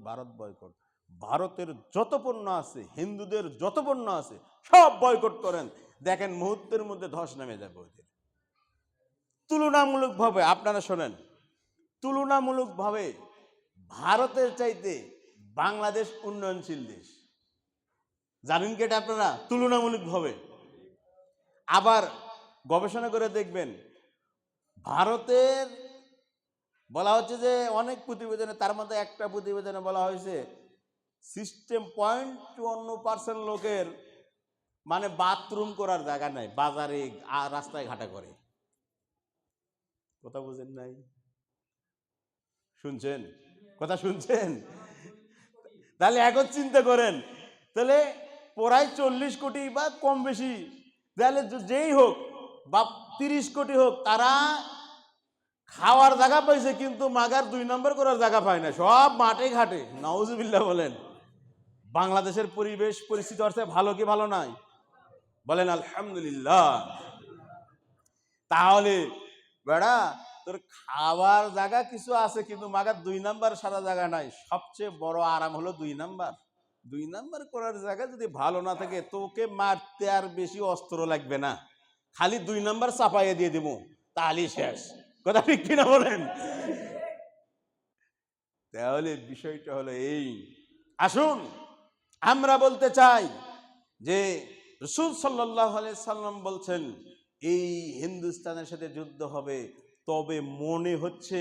ভারত বয়কট। ভারতের যত পণ্য আছে, হিন্দুদের যত পণ্য আছে সব বয়কট করেন, দেখেন মুহূর্তের মধ্যে ধস নেমে যাবে ওদের। তুলনামূলকভাবে আপনারা শোনেন, তুলনামূলকভাবে ভারতের চাইতে বাংলাদেশ উন্নয়নশীল দেশ। জানেন কি এটা আপনারা? তুলনামূলকভাবে আবার গবেষণা করে দেখবেন, ভারতের বলা হচ্ছে যে অনেক প্রতিবেদনে, তার মধ্যে একটা প্রতিবেদনে বলা হয়েছে সিস্টেম 0.54% লোকের মানে বাথরুম করার জায়গা নাই, বাজারে আর রাস্তায় ঘাটা করে। কথা বুঝেন নাই? শুনছেন? কথা শুনছেন? তাহলে এখন চিন্তা করেন, তাহলে প্রায় 40 কোটি বা কম বেশি, তাহলে যেই হোক বা 30 কোটি হোক, তারা খাওয়ার জায়গা পাইছে কিন্তু মাগার 2 নম্বর করার জায়গা পায় না, সব মাঠে ঘাটে। নাউজুবিল্লাহ বলেন। বাংলাদেশের পরিবেশ পরিস্থিতি অর্থে ভালো কি ভালো নাই? বলেন আলহামদুলিল্লাহ। তাহলে বেড়া তোর খাওয়ার জায়গা কিছু আছে কিন্তু মাগার 2 নাম্বার সারা জায়গা নাই। সবচেয়ে বড় আরাম হলো 2 নাম্বার। 2 নাম্বার করার জায়গা যদি ভালো না থাকে, তোকে মারতে আর বেশি অস্ত্র লাগবে না, খালি 2 নাম্বার চাপাইয়ে দিয়ে দিব, তাহলেই শেষ। কথা ঠিক কিনা বলেন? তাহলে বিষয়টা হলো এই। আসুন আমরা বলতে চাই যে রাসূল সাল্লাল্লাহু আলাইহি সাল্লাম বলছেন এই হিন্দুস্তানের সাথে যুদ্ধ হবে, তবে মনে হচ্ছে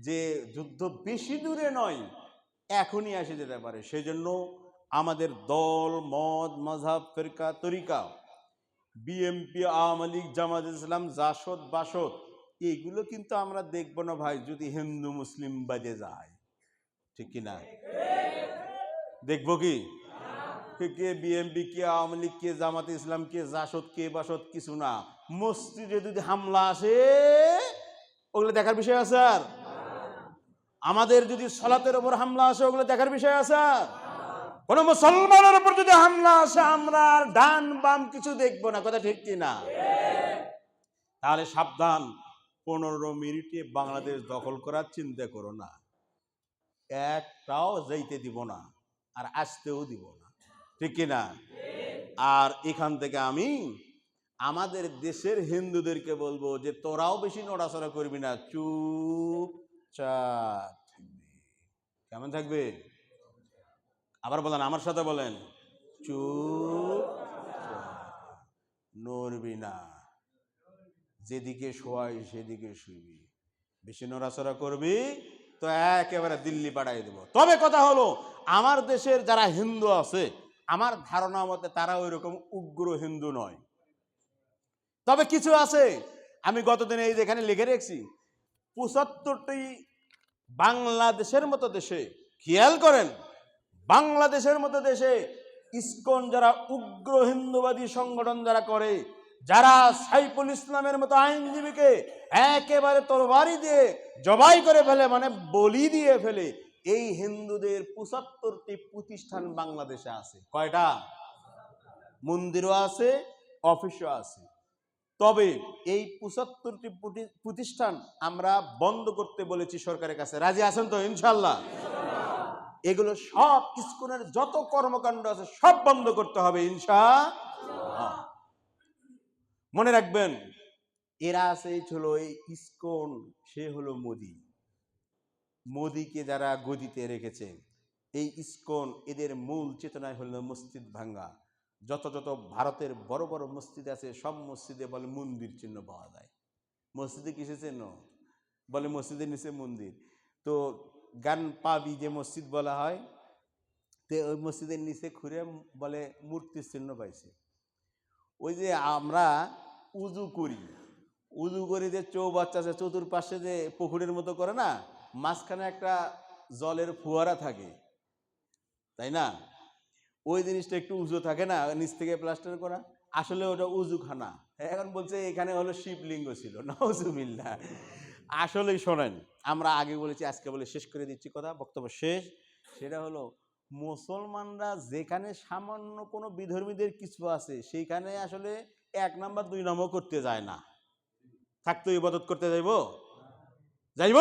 যে যুদ্ধ বেশি দূরে নয়, এখনই এসে যেতে পারে। সেজন্য আমাদের দল, মত, মাযহাব, ফিরকা, তরিকা, বিএনপি, আওয়ামী লীগ, জামাত ইসলাম, জাসদ, বাসদ, এগুলো কিন্তু আমরা দেখবো না ভাই যদি হিন্দু মুসলিম বাজে যায়। ঠিক কিনা? দেখবো কি? কে বিএনপি, কে আওয়ামী লীগ, কে জামাত ইসলাম, কে জাসদ, কে বাসদ, কিছু না। মসজিদে যদি হামলা আসে ওগুলো দেখার বিষয় আছে আর? আমাদের যদি সালাতের উপর হামলা আসে ওগুলো দেখার বিষয় আছে আর? কোন মুসলমানের উপর যদি হামলা আসে আমরা ডান বাম কিছু দেখবো না। কথা ঠিক কিনা? তাহলে সাবধান, 15 মিনিটে বাংলাদেশ দখল করার চিন্তা করো না, একটাও যাইতে দিব না, আর আসতেও দিব না। ঠিক কিনা? আর এখান থেকে আমি আমাদের দেশের হিন্দুদেরকে বলবো যে তোরাও বেশি নড়াচড়া করবি না, চুপচাপ থাকবি। কেমন থাকবে? আবার বলেন, আমার সাথে বলেন, চুপ, নড়বি না। যেদিকে শোয়াই সেদিকে শুইবি, বেশি নড়াচড়া করবি তো একেবারে দিল্লি পাঠাই দেব। তবে কথা হলো, আমার দেশের যারা হিন্দু আছে, আমার ধারণা মতে তারা ওই রকম উগ্র হিন্দু নয়। তবে কিছু আছে, আমি গতদিন এই যেখানে লিখে রেখেছি, ৭৫টি বাংলাদেশের মতো দেশে, খেয়াল করেন, বাংলাদেশের মতো দেশে ইসকন যারা উগ্র হিন্দুবাদী সংগঠন যারা করে, যারা সাইফুল ইসলামের মতো আইনজীবীকে একেবারে তরবারি দিয়ে জবাই করে ফেলে, মানে বলি দিয়ে ফেলে, এই হিন্দুদের ৭৫টি প্রতিষ্ঠান বাংলাদেশে আছে। কয়টা? মন্দিরও আছে, অফিসও আছে। তবে এই ৭৫টি প্রতিষ্ঠান আমরা বন্ধ করতে বলেছি সরকারের কাছে। রাজি আছেন তো ইনশাল্লাহ? এগুলো সব ইসকনের যত কর্মকাণ্ড আছে সব বন্ধ করতে হবে ইনশাআল্লাহ। মনে রাখবেন, এরা আছে হলো এই ইসকন, সে হলো মোদি। মোদিকে যারা গদিতে রেখেছে, এই ইসকন এদের মূল চেতনায় হলো মসজিদ ভাঙ্গা। যত যত ভারতের বড় বড় মসজিদ আছে সব মসজিদে বলে মন্দির চিহ্ন পাওয়া যায়। মসজিদে কিসে চিহ্ন? বলে মসজিদের নিচে মন্দির। তো গান পাবি যে মসজিদ বলা হয়, তো ওই মসজিদের নিচে খুঁড়ে বলে মূর্তির চিহ্ন পাইছে। ওই যে আমরা উজু করি যে চৌবাচ্চা আছে, চতুর্পাশে যে পুকুরের মতো করে না, মাঝখানে একটা জলের ফোয়ারা থাকে, তাই না? ওই জিনিসটা একটু উজু থাকে না, নিচ থেকে প্লাস্টার করা, আসলে ওটা উজুখানা। এখন বলছে এখানে হলো শিবলিঙ্গ ছিল, নাউজুবিল্লাহ। আসলেই শোনেন, আমরা আগে বলেছি, আজকে বলে শেষ করে দিচ্ছি কথা, বক্তব্য শেষ। সেটা হলো, মুসলমানরা যেখানে সামান্য কোনো বিধর্মীদের কিছু আছে সেইখানে আসলে ১ নাম্বার ২ নাম্বার করতে যায় না। থাকতো ইবাদত করতে যাইব?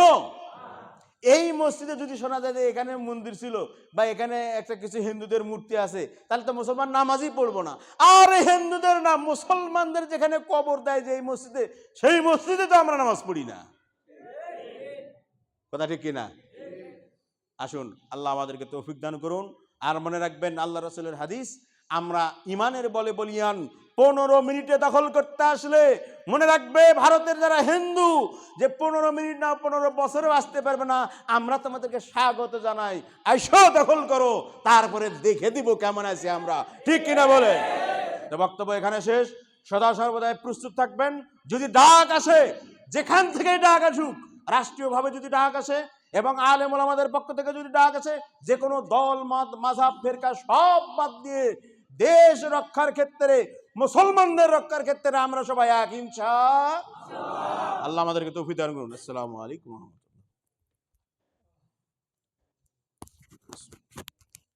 এই মসজিদে যদি শোনা যায় যে এখানে মন্দির ছিল বা এখানে একটা কিছু হিন্দুদের মূর্তি আছে, তাহলে তো মুসলমান নামাজই পড়বো না। আর হিন্দুদের না, মুসলমানদের যেখানে কবর দেয় যে এই মসজিদে, সেই মসজিদে তো আমরা নামাজ পড়ি না। কথা ঠিক কিনা? আসুন, আল্লাহ আমাদেরকে তৌফিক দান করুন। আর মনে রাখবেন, আল্লাহ রাসূলের হাদিস, আমরা ইমানের বলে বলিয়ান 15 মিনিটে দখল করতে আসলে মনে রাখবে, ভারতের যারা হিন্দু, যে 15 মিনিট না 15 বছরেও আসতে পারবে না, আমরা তোমাদেরকে স্বাগত জানাই, আইসো দখল করো, তারপরে দেখে দিব কেমন আছি আমরা। ঠিক কিনা বলে? তো বক্তব্য এখানে শেষ। সদা সর্বদাই প্রস্তুত থাকবেন, যদি ডাক আসে, যেখান থেকে ডাক আসুক, রাষ্ট্রীয়ভাবে যদি ডাক আসে এবং আলেম ওলামাদের পক্ষ থেকে যদি ডাক আসে, যে কোনো দল মত মাযহাব ফিরকা সব বাদ দিয়ে দেশ রক্ষার ক্ষেত্রে, মুসলমানদের রক্ষার ক্ষেত্রে আমরা সবাই এক ইনশাআল্লাহ। আল্লাহ আমাদেরকে তৌফিক দান করুন। আসসালামু আলাইকুম।